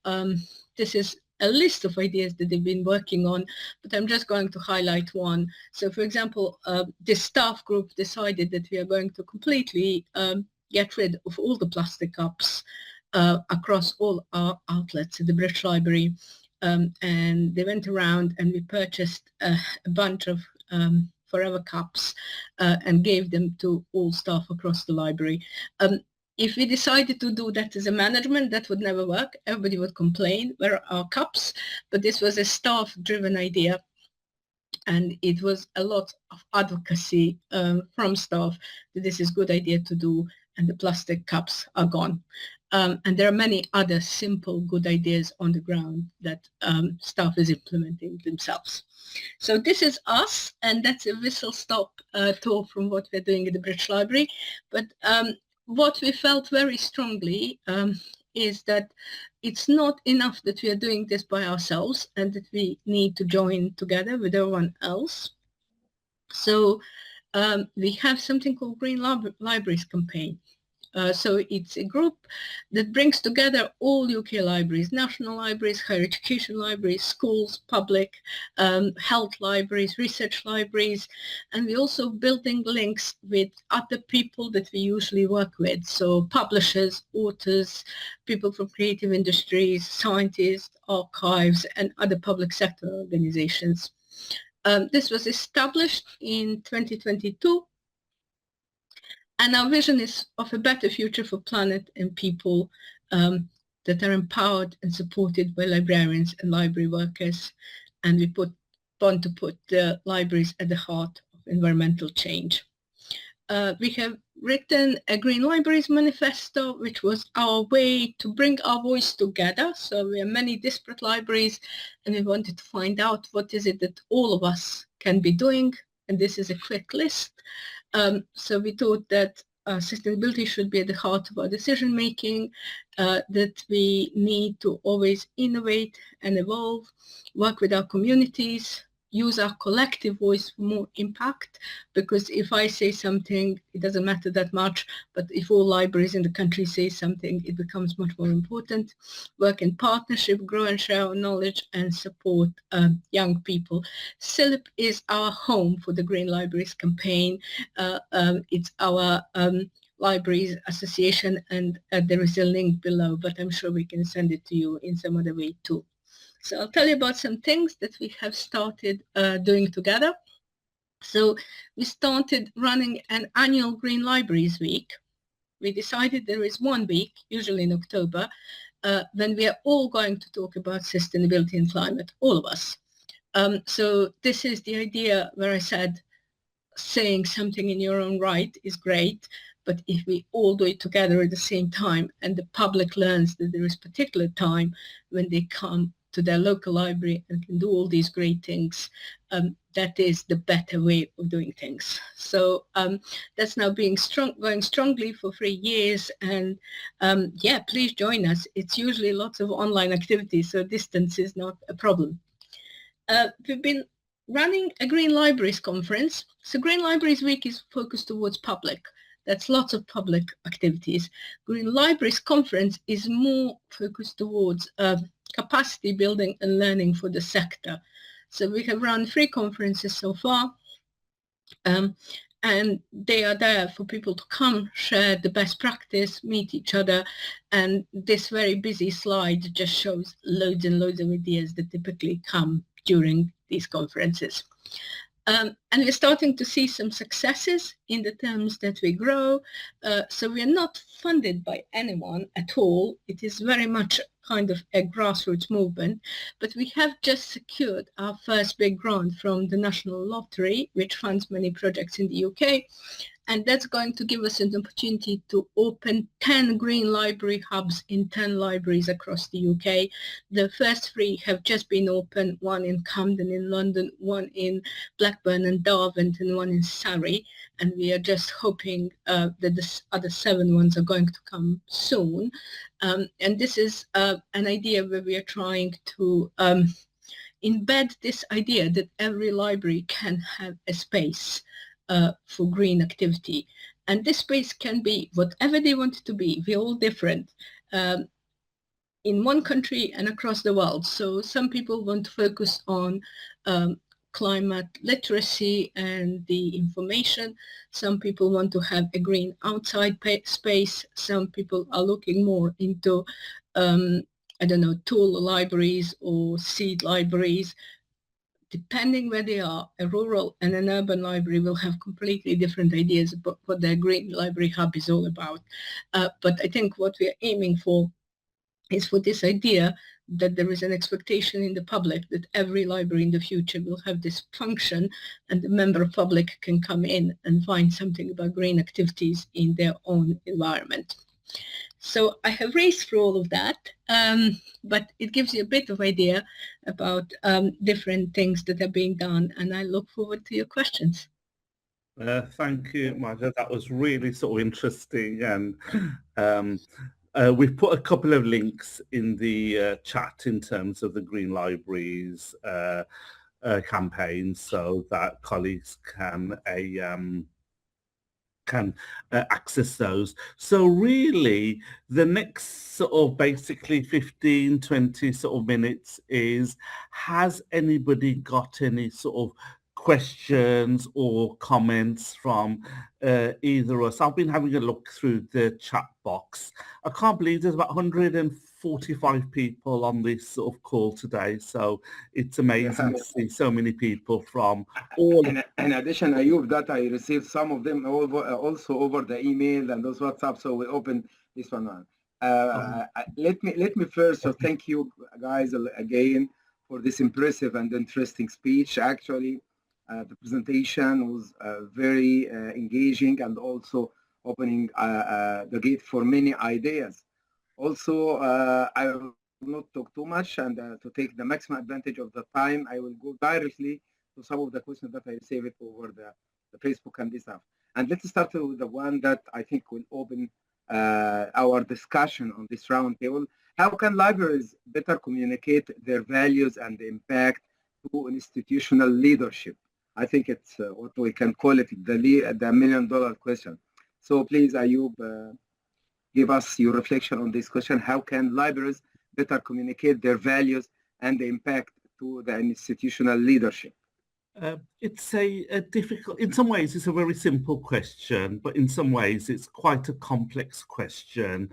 this is a list of ideas that they've been working on, but I'm just going to highlight one. So for example, this staff group decided that we are going to completely get rid of all the plastic cups across all our outlets at the British Library. And they went around and we purchased a bunch of forever cups and gave them to all staff across the library. If we decided to do that as a management, that would never work. Everybody would complain, where are our cups? But this was a staff-driven idea, and it was a lot of advocacy from staff that this is a good idea to do, and the plastic cups are gone. And there are many other simple good ideas on the ground that staff is implementing themselves. So this is us, and that's a whistle-stop tour from what we're doing at the British Library. But what we felt very strongly is that it's not enough that we are doing this by ourselves, and that we need to join together with everyone else. So we have something called Green Libraries Campaign. So it's a group that brings together all UK libraries, national libraries, higher education libraries, schools, public, health libraries, research libraries, and we're also building links with other people that we usually work with. So publishers, authors, people from creative industries, scientists, archives, and other public sector organizations. This was established in 2022. And our vision is of a better future for planet and people that are empowered and supported by librarians and library workers. And we want to put the libraries at the heart of environmental change. We have written a Green Libraries Manifesto, which was our way to bring our voice together. So we are many disparate libraries, and we wanted to find out what is it that all of us can be doing. And this is a quick list. So we thought that sustainability should be at the heart of our decision making, that we need to always innovate and evolve, work with our communities, use our collective voice for more impact, because if I say something, it doesn't matter that much, but if all libraries in the country say something, it becomes much more important. Work in partnership, grow and share our knowledge, and support young people. CILIP is our home for the Green Libraries Campaign. It's our Libraries Association, and there is a link below, but I'm sure we can send it to you in some other way too. So I'll tell you about some things that we have started doing together. So we started running an annual Green Libraries Week. We decided there is one week, usually in October, when we are all going to talk about sustainability and climate, all of us. So this is the idea where I said, saying something in your own right is great, but if we all do it together at the same time, and the public learns that there is particular time when they come to their local library and can do all these great things, that is the better way of doing things. So that's now being going strongly for 3 years, and yeah, please join us. It's usually lots of online activities, so distance is not a problem. We've been running a Green Libraries Conference. So Green Libraries Week is focused towards public. That's lots of public activities. Green Libraries Conference is more focused towards capacity building and learning for the sector. So we have run 3 conferences so far, and they are there for people to come, share the best practice, meet each other, and this very busy slide just shows loads and loads of ideas that typically come during these conferences. And we're starting to see some successes in the terms that we grow. So we are not funded by anyone at all. It is very much kind of a grassroots movement, but we have just secured our first big grant from the National Lottery, which funds many projects in the UK. And that's going to give us an opportunity to open 10 green library hubs in 10 libraries across the UK. The first 3 have just been opened, one in Camden in London, one in Blackburn and Derwent, and one in Surrey. And we are just hoping that the other 7 ones are going to come soon. And this is an idea where we are trying to embed this idea that every library can have a space for green activity. And this space can be whatever they want it to be. We're all different in one country and across the world. So some people want to focus on climate literacy and the information. Some people want to have a green outside space. Some people are looking more into, I don't know, tool libraries or seed libraries. Depending where they are, a rural and an urban library will have completely different ideas about what their green library hub is all about. But I think what we are aiming for is for this idea that there is an expectation in the public that every library in the future will have this function, and the member public can come in and find something about green activities in their own environment. So I have raced through all of that, but it gives you a bit of idea about different things that are being done, and I look forward to your questions. Thank you, Marja. That was really sort of interesting, and we've put a couple of links in the chat in terms of the Green Libraries campaign, so that colleagues can access those. So really the next sort of basically 15-20 sort of minutes is, has anybody got any sort of questions or comments from either of us? I've been having a look through the chat box. I can't believe there's about 145 people on this sort of call today, so it's amazing to see so many people from all. In addition, Ayub, that I received some of them also over the email and those WhatsApp, so we open this one. Let me first thank you guys again for this impressive and interesting speech. Actually, the presentation was very engaging and also opening the gate for many ideas. Also, I will not talk too much, and to take the maximum advantage of the time, I will go directly to some of the questions that I received over the Facebook and this stuff. And let's start with the one that I think will open our discussion on this roundtable. How can libraries better communicate their values and impact to institutional leadership? I think it's what we can call it the million-dollar question. So please, Ayub, give us your reflection on this question. How can libraries better communicate their values and the impact to the institutional leadership? It's a difficult, in some ways it's a very simple question, but in some ways it's quite a complex question.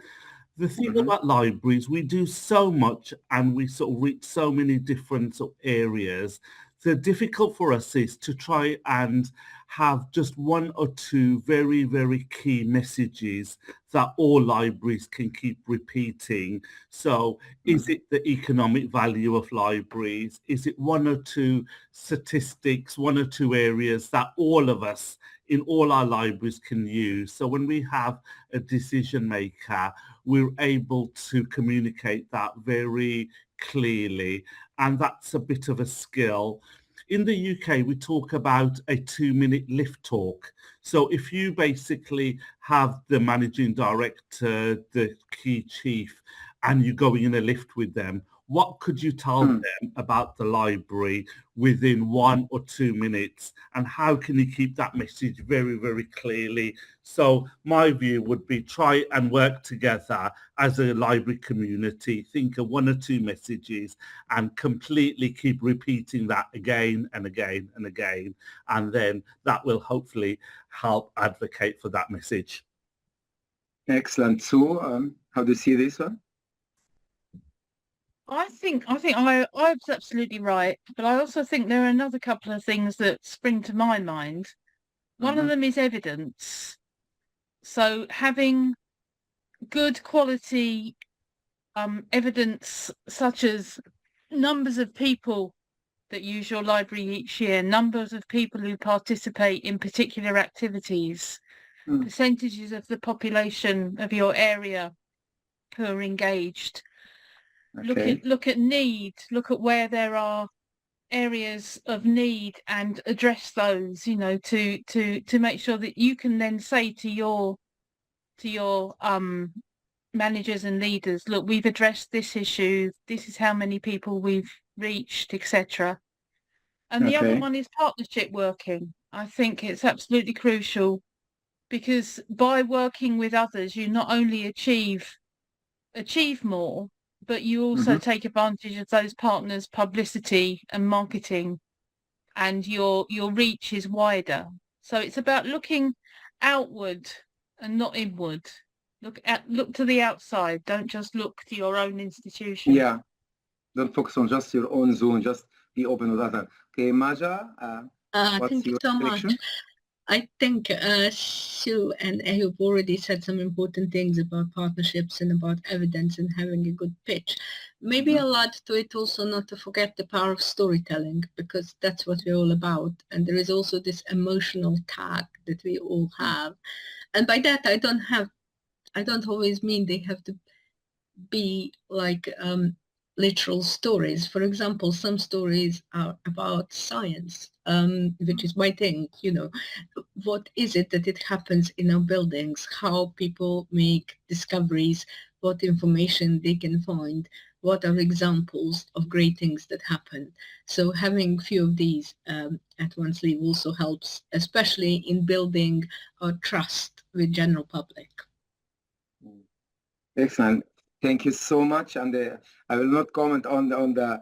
The thing about libraries, we do so much and we sort of reach so many different sort of areas. The difficult for us is to try and have just one or two very, very key messages that all libraries can keep repeating. So is it the economic value of libraries? Is it one or two statistics, one or two areas that all of us in all our libraries can use? So when we have a decision maker, we're able to communicate that very clearly, and that's a bit of a skill. In the UK, we talk about a 2-minute lift talk. So if you basically have the managing director, the key chief, and you're going in a lift with them, what could you tell them about the library within 1 or 2 minutes? And how can you keep that message very, very clearly? So my view would be try and work together as a library community, think of 1 or 2 messages and completely keep repeating that again and again and again. And then that will hopefully help advocate for that message. Excellent. Sue, how do you see this one? I think I was absolutely right, but I also think there are another couple of things that spring to my mind. One of them is evidence. So having good quality evidence, such as numbers of people that use your library each year, numbers of people who participate in particular activities, percentages of the population of your area who are engaged. Look at need, look at where there are areas of need and address those, you know, to make sure that you can then say to your managers and leaders, look, we've addressed this issue, this is how many people we've reached, etc. And the other one is partnership working. I think it's absolutely crucial, because by working with others, you not only achieve more, but you also take advantage of those partners' publicity and marketing, and your reach is wider. So it's about looking outward and not inward. Look to the outside. Don't just look to your own institution. Yeah, don't focus on just your own zone. Just be open with others. Okay, Maja, thank you so much. I think Sue and Ayub already said some important things about partnerships and about evidence and having a good pitch. Maybe I'll add to it also not to forget the power of storytelling, because that's what we're all about. And there is also this emotional tag that we all have. And by that, I don't always mean they have to be like literal stories. For example, some stories are about science, which is my thing, you know. What is it that it happens in our buildings, how people make discoveries, what information they can find, what are examples of great things that happen. So having a few of these at one sleeve also helps, especially in building our trust with general public. Excellent. Thank you so much. And I will not comment on the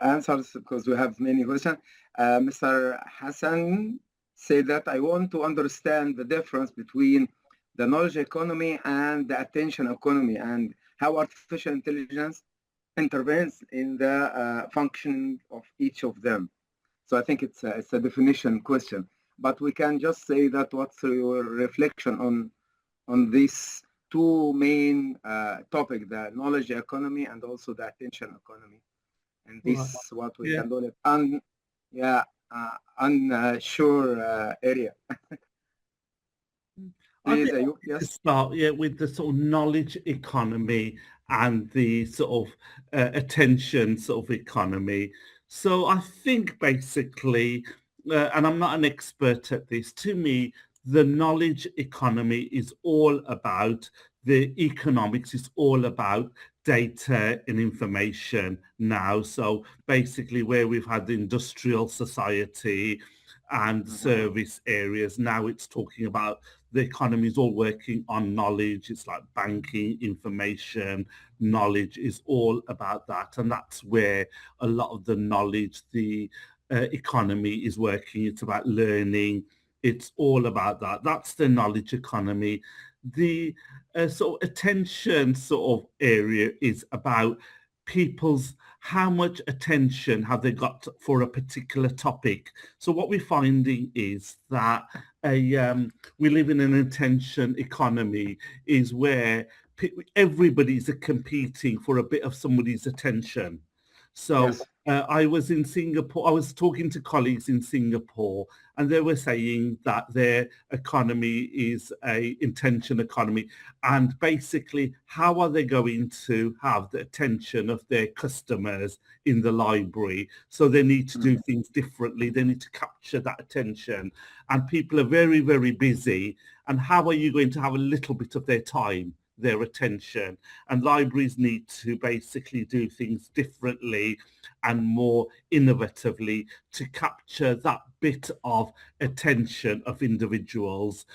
answers because we have many questions. Mr. Hassan said that I want to understand the difference between the knowledge economy and the attention economy, and how artificial intelligence intervenes in the functioning of each of them. So I think it's a definition question, but we can just say that what's your reflection on these two main topics, the knowledge economy and also the attention economy, and this is what we can call it unsure area. Please, Ayub, yes. Start with the sort of knowledge economy and the sort of attention sort of economy. So I think basically, and I'm not an expert at this, to me, the knowledge economy is all about the economics, is all about data and information now. So basically where we've had the industrial society and service areas, now it's talking about the economy is all working on knowledge. It's like banking, information, knowledge is all about that. And that's where a lot of the knowledge, the economy is working. It's about learning. It's all about that. That's the knowledge economy. The sort of attention sort of area is about people's, how much attention have they got for a particular topic. So what we're finding is that we live in an attention economy is where everybody's competing for a bit of somebody's attention. So yes. I was in Singapore, I was talking to colleagues in Singapore, and they were saying that their economy is a intention economy. And basically, how are they going to have the attention of their customers in the library? So they need to do things differently. They need to capture that attention. And people are very, very busy. And how are you going to have a little bit of their time, their attention? And libraries need to basically do things differently and more innovatively to capture that bit of attention of individuals,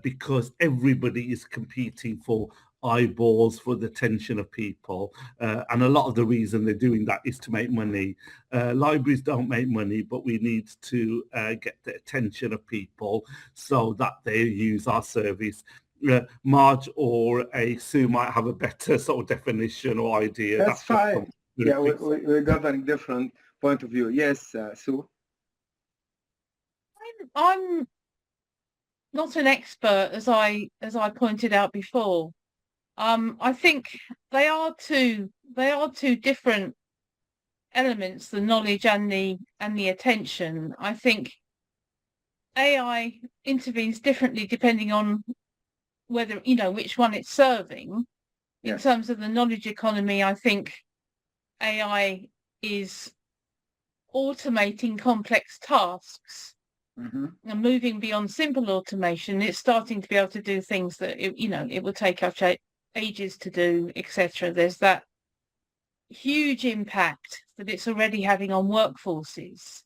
because everybody is competing for eyeballs, for the attention of people, and a lot of the reason they're doing that is to make money. Libraries don't make money, but we need to get the attention of people so that they use our service Marge or Sue might have a better sort of definition or idea. That's fine. Yeah, we got a different point of view. Yes, Sue? I'm not an expert, as I pointed out before. I think they are two different elements, the knowledge and the attention. I think AI intervenes differently depending on whether, which one it's serving. In terms of the knowledge economy, I think AI is automating complex tasks and moving beyond simple automation. It's starting to be able to do things that it will take us ages to do, etc. There's that huge impact that it's already having on workforces.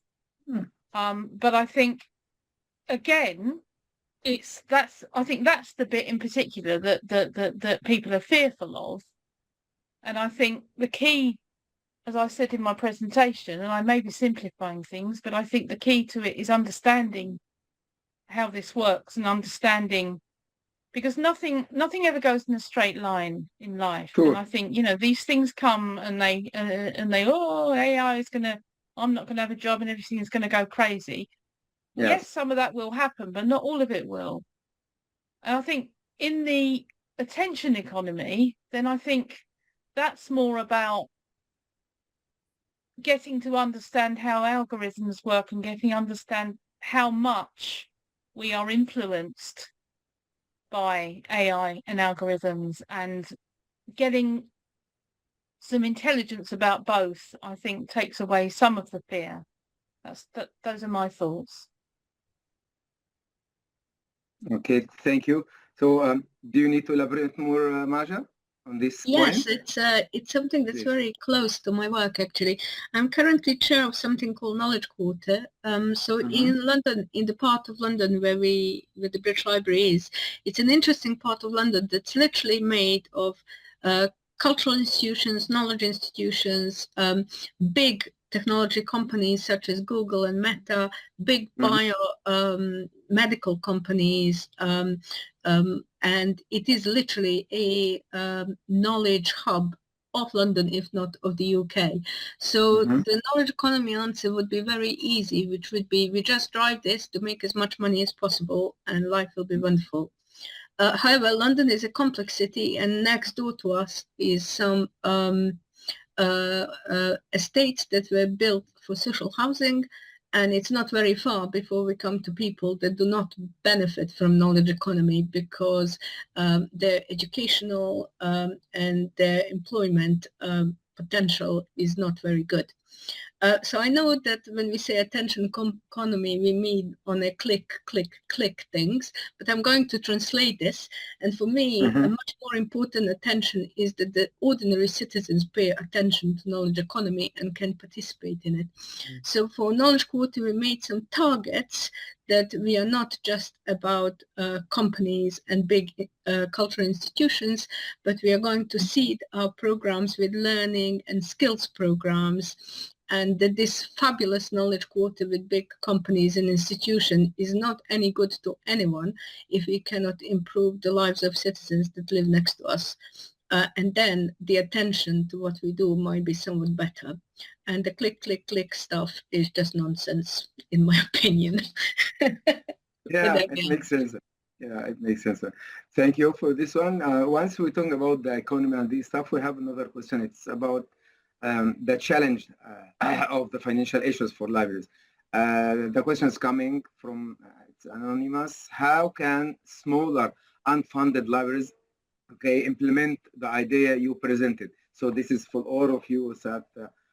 But I think, again, I think that's the bit in particular that people are fearful of. And I think the key, as I said in my presentation, and I may be simplifying things, but I think the key to it is understanding how this works and understanding, because nothing ever goes in a straight line in life. Sure. And I think, these things come and they AI is I'm not gonna have a job and everything is gonna go crazy. Yes, some of that will happen, but not all of it will. And I think in the attention economy, then I think that's more about getting to understand how algorithms work and getting to understand how much we are influenced by AI and algorithms, and getting some intelligence about both, I think, takes away some of the fear. Those are my thoughts. Okay, thank you. So do you need to elaborate more, Maja, on this point? Yes, it's something that's very close to my work, actually. I'm currently chair of something called Knowledge Quarter. So in London, in the part of London where the British Library is, it's an interesting part of London that's literally made of cultural institutions, knowledge institutions, big technology companies such as Google and Meta, big medical companies, and it is literally a knowledge hub of London, if not of the UK. So the knowledge economy answer would be very easy, which would be, we just drive this to make as much money as possible and life will be wonderful. However, London is a complex city, and next door to us is some estates that were built for social housing, and it's not very far before we come to people that do not benefit from knowledge economy because their educational and their employment potential is not very good. So I know that when we say attention economy, we mean on a click things, but I'm going to translate this. And for me, a much more important attention is that the ordinary citizens pay attention to knowledge economy and can participate in it. So for Knowledge Quarter, we made some targets that we are not just about companies and big cultural institutions, but we are going to seed our programs with learning and skills programs, and that this fabulous Knowledge Quarter with big companies and institutions is not any good to anyone if we cannot improve the lives of citizens that live next to us. And then the attention to what we do might be somewhat better. And the click stuff is just nonsense, in my opinion. Yeah, it makes sense. Yeah, it makes sense. Thank you for this one. Once we talk about the economy and this stuff, we have another question. It's about the challenge of the financial issues for libraries. The question is coming from, it's anonymous. How can smaller unfunded libraries implement the idea you presented? So this is for all of you, that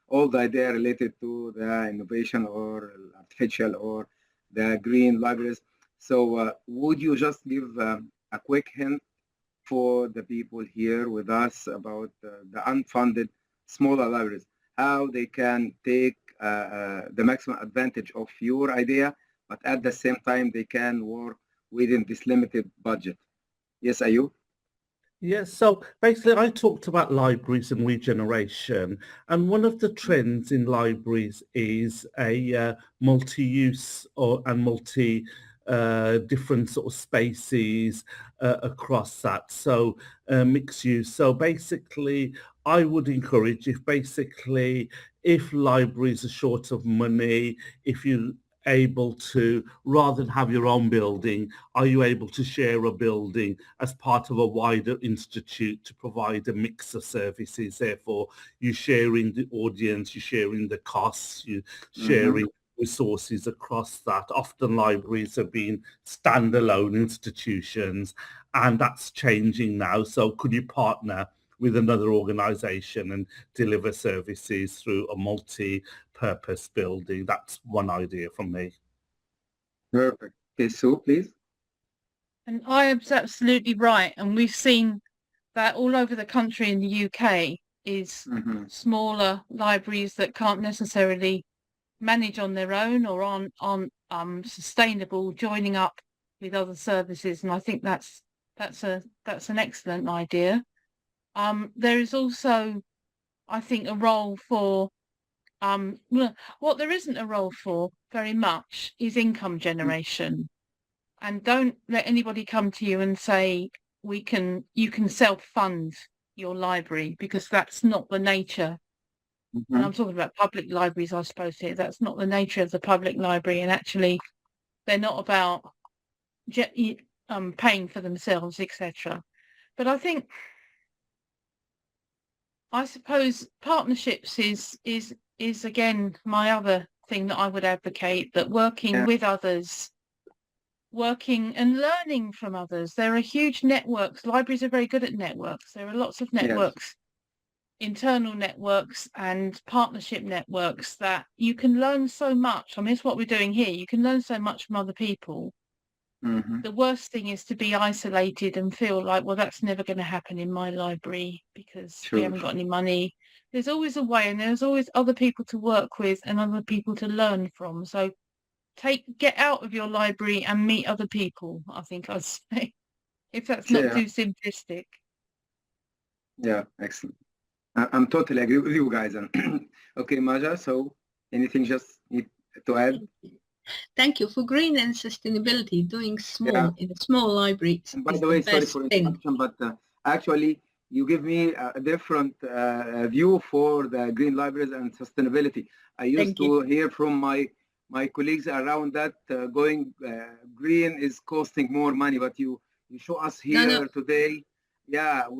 all the idea related to the innovation or artificial or the green libraries. So would you just give a quick hint for the people here with us about the unfunded smaller libraries, how they can take the maximum advantage of your idea, but at the same time they can work within this limited budget? Yes, Ayub? Yes, so basically I talked about libraries and regeneration, and one of the trends in libraries is a multi-use and multi different sort of spaces across that. So mixed use. So basically, I would encourage if libraries are short of money, if you're able to, rather than have your own building, are you able to share a building as part of a wider institute to provide a mix of services? Therefore, you're sharing the audience, you're sharing the costs, you're sharing resources across that. Often libraries have been standalone institutions, and that's changing now. So could you partner with another organization and deliver services through a multi-purpose building? That's one idea from me. Perfect. Okay, Sue, please. And Ayub's absolutely right. And we've seen that all over the country in the UK is smaller libraries that can't necessarily manage on their own or on sustainable, joining up with other services. And I think that's an excellent idea. There is also, I think, a role for what there isn't a role for very much is income generation. And don't let anybody come to you and say you can self-fund your library, because that's not the nature. And I'm talking about public libraries, I suppose here. That's not the nature of the public library, and actually they're not about paying for themselves, etc. But I suppose partnerships is again my other thing that I would advocate, that working with others, working and learning from others. There are huge networks. Libraries are very good at networks. There are lots of networks, internal networks and partnership networks, that you can learn so much. I mean, it's what we're doing here. You can learn so much from other people. The worst thing is to be isolated and feel like, well, that's never going to happen in my library because we haven't got any money. There's always a way, and there's always other people to work with and other people to learn from. So get out of your library and meet other people, I think I'd say, if that's not too simplistic. Yeah, excellent. I'm totally agree with you guys. Okay, Maja, so anything just need to add? Thank you. For green and sustainability, doing small in a small library. And by the way, sorry for interruption, but actually you give me a different view for the green libraries and sustainability. I used to hear from my colleagues around that going green is costing more money, but you show us here today, we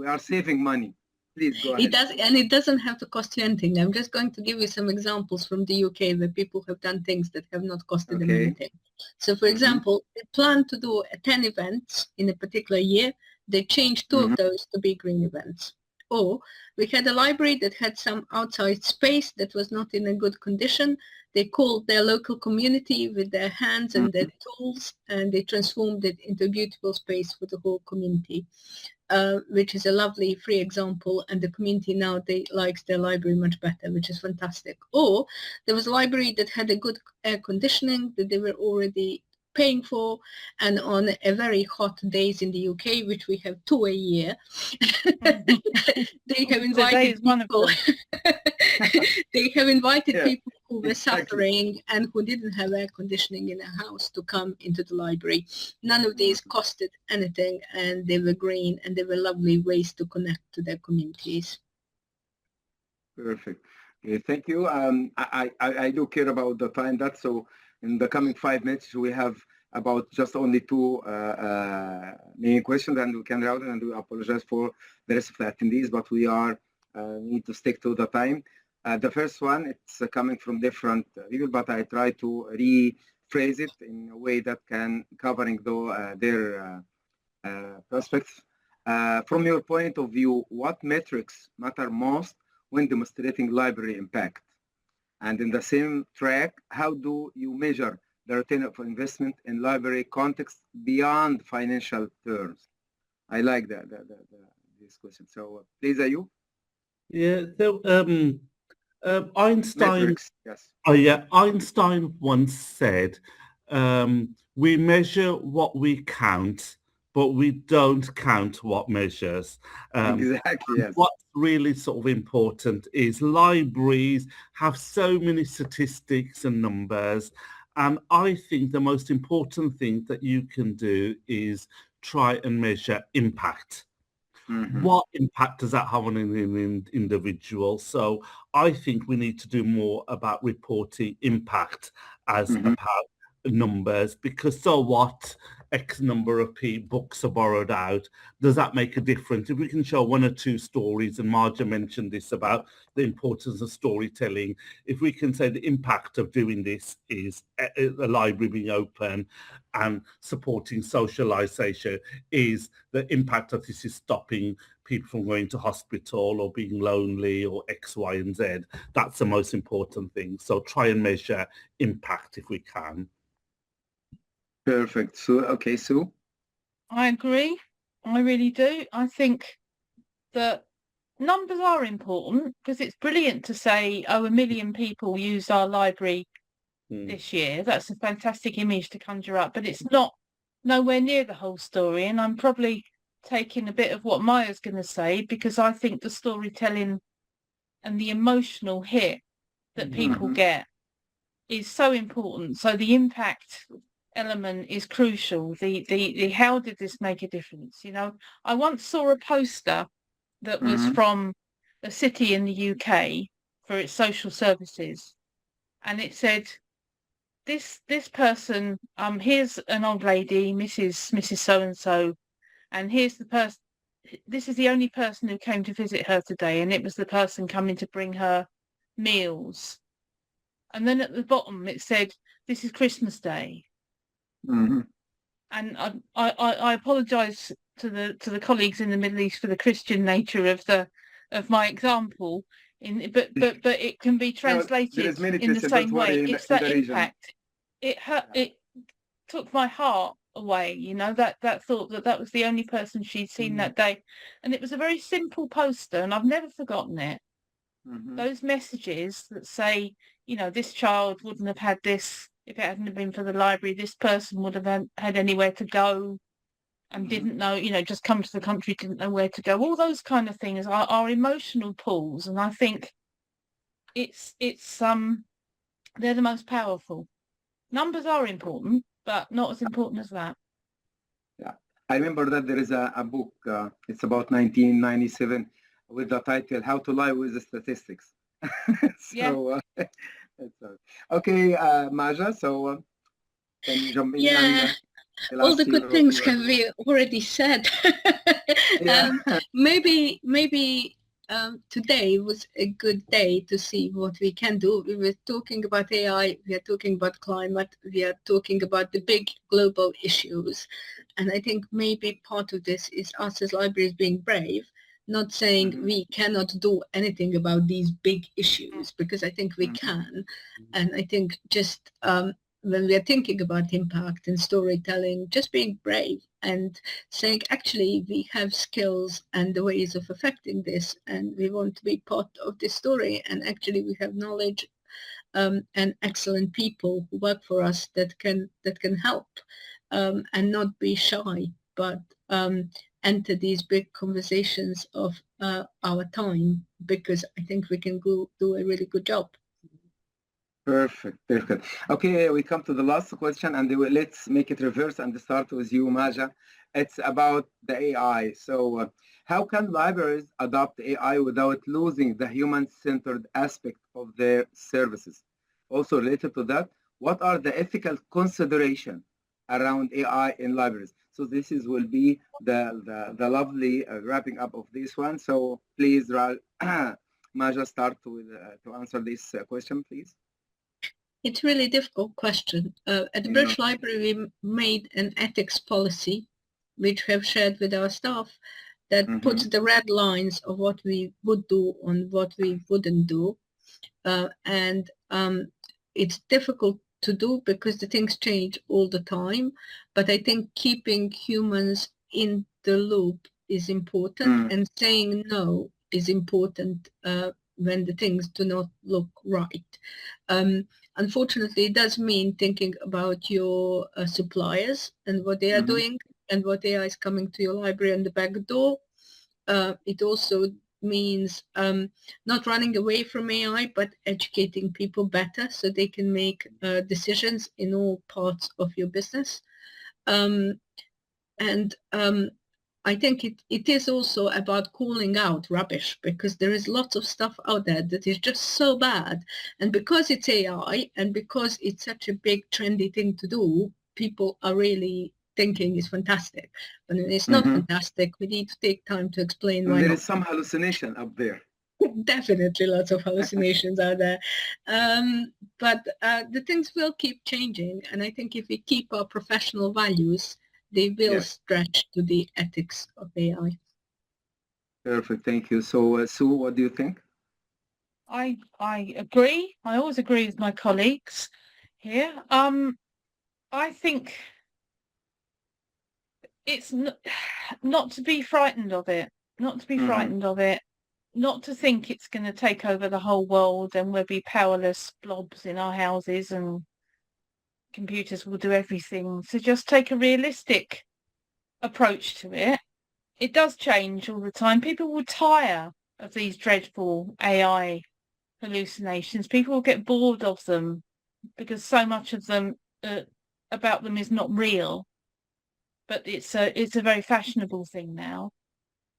are saving money. Please go ahead. It does, and it doesn't have to cost you anything. I'm just going to give you some examples from the UK where people have done things that have not costed them anything. So, for example, they plan to do 10 events in a particular year. They changed 2 of those to be green events. Or we had a library that had some outside space that was not in a good condition. They called their local community with their hands and their tools, and they transformed it into a beautiful space for the whole community. Which is a lovely free example, and the community now likes their library much better, which is fantastic. Or there was a library that had a good air conditioning that they were already paying for, and on a very hot days in the UK, which we have 2 a year, they have invited people. They have invited people who were suffering and who didn't have air conditioning in a house to come into the library. None of these costed anything, and they were green, and they were lovely ways to connect to their communities. Perfect. Okay, thank you. I do care about the time. So in the coming 5 minutes, we have about just only 2 main questions, and we can route it, and we apologize for the rest of the attendees, but we are need to stick to the time. The first one, it's coming from different people, but I try to rephrase it in a way that can covering their perspectives. From your point of view, what metrics matter most when demonstrating library impact? And in the same track, how do you measure the return of investment in library context beyond financial terms? I like this question. So please, Ayub. Einstein. Einstein once said, "We measure what we count, but we don't count what measures." Exactly. Yes. What's really sort of important is libraries have so many statistics and numbers, And I think the most important thing that you can do is try and measure impact. What impact does that have on an individual? So I think we need to do more about reporting impact as about numbers, because so what, X number of books are borrowed out, does that make a difference? If we can show one or two stories, and Marja mentioned this about the importance of storytelling, if we can say the impact of doing this is the library being open and supporting socialization, is the impact of this is stopping people from going to hospital or being lonely or X, Y, and Z. That's the most important thing. So try and measure impact if we can. Perfect. So, okay, Sue? I agree. I really do. I think that numbers are important, because it's brilliant to say, oh, 1 million people used our library this year. That's a fantastic image to conjure up, but it's not nowhere near the whole story. And I'm probably taking a bit of what Maya's going to say, because I think the storytelling and the emotional hit that people get is so important. So the impact element is crucial. The how did this make a difference? You know, I once saw a poster that was from a city in the UK for its social services, and it said, this person, here's an old lady, Mrs. so-and-so, and here's the person, this is the only person who came to visit her today, and it was the person coming to bring her meals. And then at the bottom it said, this is Christmas Day. And I apologise to the colleagues in the Middle East for the Christian nature of my example, but it can be translated in the same way. It's that impact. It took my heart away, you know, that thought that was the only person she'd seen that day. And it was a very simple poster, and I've never forgotten it. Those messages that say, you know, this child wouldn't have had this if it hadn't been for the library. This person would have had anywhere to go and didn't know, you know, just come to the country, didn't know where to go. All those kind of things are emotional pulls. And I think it's they're the most powerful. Numbers are important, but not as important as that. Yeah, I remember that there is a book, it's about 1997, with the title How to Lie with the Statistics. So, okay, Maja, so can you jump in? Yeah, all the good things can be already said. Maybe today was a good day to see what we can do. We were talking about AI, we are talking about climate, we are talking about the big global issues. And I think maybe part of this is us as libraries being brave, not saying we cannot do anything about these big issues, because I think we can. And I think just when we are thinking about impact and storytelling, just being brave and saying, actually, we have skills and the ways of affecting this, and we want to be part of this story. And actually, we have knowledge and excellent people who work for us that can help, and not be shy, but enter these big conversations of our time, because I think we can do a really good job. Perfect. Okay, we come to the last question, and let's make it reverse and start with you, Maja. It's about the AI. So how can libraries adopt AI without losing the human-centered aspect of their services? Also related to that, what are the ethical considerations around AI in libraries? So this will be the lovely wrapping up of this one. So please, Maja, start to answer this question, please. It's a really difficult question. At the British Library, we made an ethics policy, which we have shared with our staff, that puts the red lines of what we would do and what we wouldn't do. And it's difficult to do because the things change all the time. But I think keeping humans in the loop is important, and saying no is important when the things do not look right. Unfortunately, it does mean thinking about your suppliers and what they are doing and what AI is coming to your library and the back door. It also means not running away from AI, but educating people better so they can make decisions in all parts of your business. I think it is also about calling out rubbish, because there is lots of stuff out there that is just so bad. And because it's AI and because it's such a big trendy thing to do, people are really thinking it's fantastic. But it's not fantastic. We need to take time to explain why there not. is some hallucination up there. Definitely lots of hallucinations out there. But the things will keep changing. And I think if we keep our professional values, they will stretch to the ethics of AI. Perfect, thank you. So, Sue, what do you think? I agree. I always agree with my colleagues here. I think it's not to be frightened of it. Not to be frightened of it. Not to think it's going to take over the whole world and we'll be powerless blobs in our houses and computers will do everything. So just take a realistic approach to it. It does change all the time. People will tire of these dreadful AI hallucinations. People will get bored of them because so much of them about them is not real. But it's a very fashionable thing now.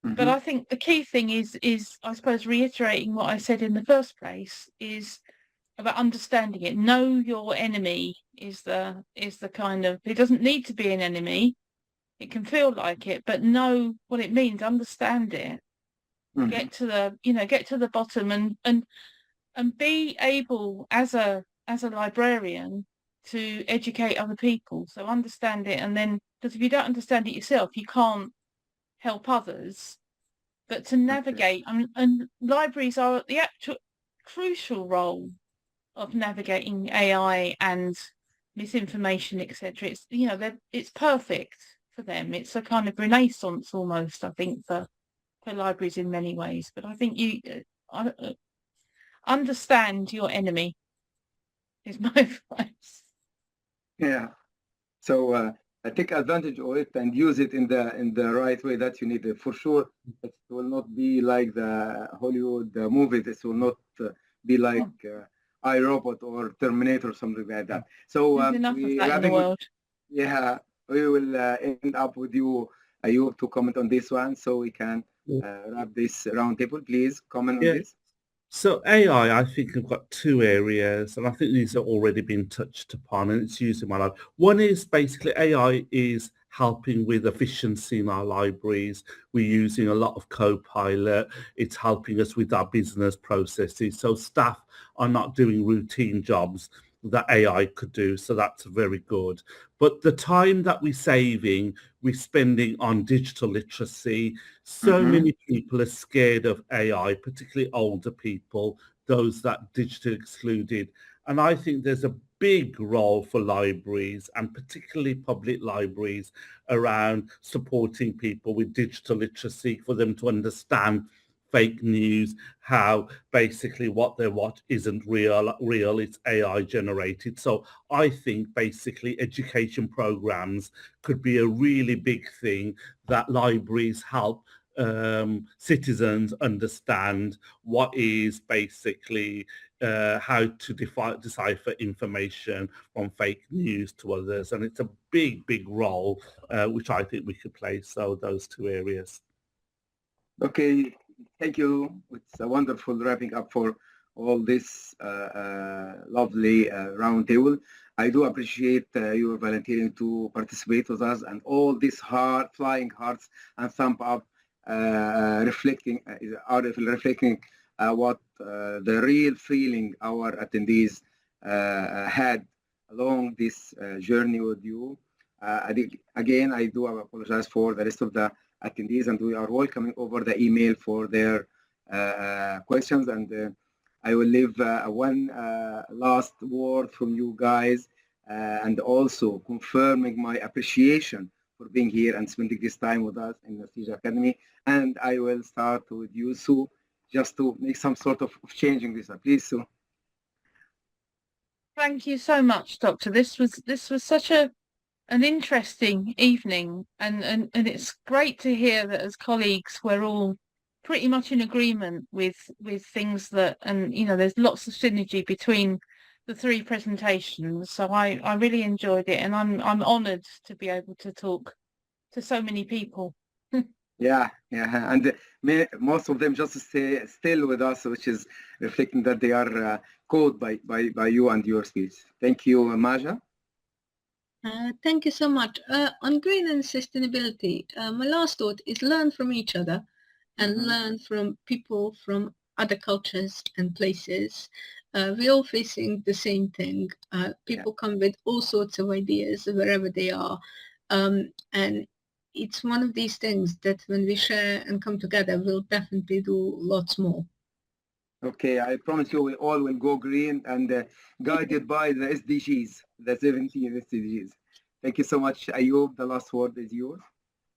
But I think the key thing is I suppose reiterating what I said in the first place is about understanding it. Know your enemy is the kind of, it doesn't need to be an enemy. It can feel like it, but know what it means, understand it. Get to the bottom and be able as a librarian to educate other people. So understand it, and then, because if you don't understand it yourself, you can't help others. But to navigate, and libraries are the actual crucial role of navigating AI and misinformation, etc. It's it's perfect for them. It's a kind of renaissance almost, I think, for libraries in many ways. But I think you understand your enemy is my advice. Yeah. So take advantage of it and use it in the right way that you need it. For sure, it will not be like the Hollywood movies. It will not be like iRobot or Terminator or something like that. So There's enough of that in the world. We will end up with you, Ayub, to comment on this one, so we can wrap this roundtable. Please comment on this. So AI, I think I've got two areas, and I think these have already been touched upon, and it's used in my life. One is basically AI is helping with efficiency in our libraries. We're using a lot of Copilot. It's helping us with our business processes. So staff are not doing routine jobs that AI could do. So that's very good. But the time that we're saving, we're spending on digital literacy. So many people are scared of AI, particularly older people, those that digitally excluded. And I think there's a big role for libraries, and particularly public libraries, around supporting people with digital literacy, for them to understand fake news, how basically what they watch isn't real, it's AI generated. So I think basically education programs could be a really big thing that libraries help citizens understand what is basically how to decipher information from fake news to others. And it's a big role which I think we could play. So those two areas. Okay, thank you. It's a wonderful wrapping up for all this lovely roundtable. I do appreciate your volunteering to participate with us, and all these flying hearts and thumb up reflecting what the real feeling our attendees had along this journey with you. Again, I do apologize for the rest of the attendees, and we are welcoming over the email for their questions. And I will leave one last word from you guys, and also confirming my appreciation for being here and spending this time with us in the Nasej Academy. And I will start with you, Sue, just to make some sort of changing this. Please, Sue. Thank you so much, Doctor. This was such an interesting evening, and it's great to hear that as colleagues we're all pretty much in agreement with things that, and you know, there's lots of synergy between the three presentations. So I really enjoyed it, and I'm honoured to be able to talk to so many people. Yeah, and most of them just stay still with us, which is reflecting that they are called by you and your speech. Thank you, Maja. Thank you so much. On green and sustainability, my last thought is learn from each other and learn from people from other cultures and places. We're all facing the same thing. People come with all sorts of ideas wherever they are. And it's one of these things that when we share and come together, we'll definitely do lots more. Okay, I promise you we all will go green and guided by the SDGs, the 17 SDGs. Thank you so much, Ayub. The last word is yours.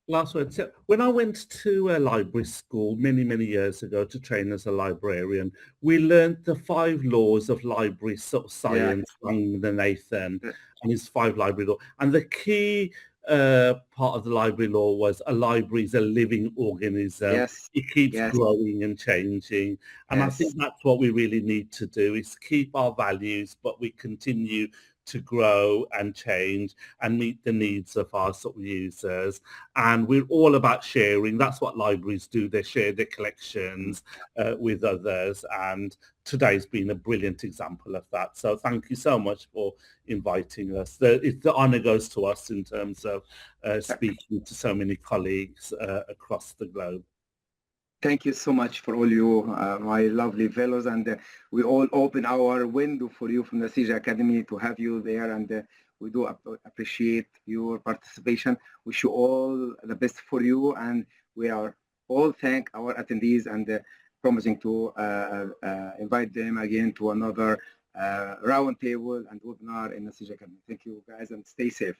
Last word. So when I went to a library school many years ago to train as a librarian, we learned the 5 laws of library science from the Nathan and his 5 library laws. And the key part of the library law was a library is a living organism. Yes. It keeps growing and changing. And I think that's what we really need to do, is keep our values, but we continue to grow and change and meet the needs of our sort of users. And we're all about sharing. That's what libraries do. They share their collections with others. And today's been a brilliant example of that. So thank you so much for inviting us. The honor goes to us in terms of speaking to so many colleagues across the globe. Thank you so much for all you, my lovely fellows, and we all open our window for you from the Nasej Academy to have you there, and we do appreciate your participation. Wish you all the best for you, and we are all thank our attendees and promising to invite them again to another roundtable and webinar in the Nasej Academy. Thank you guys and stay safe.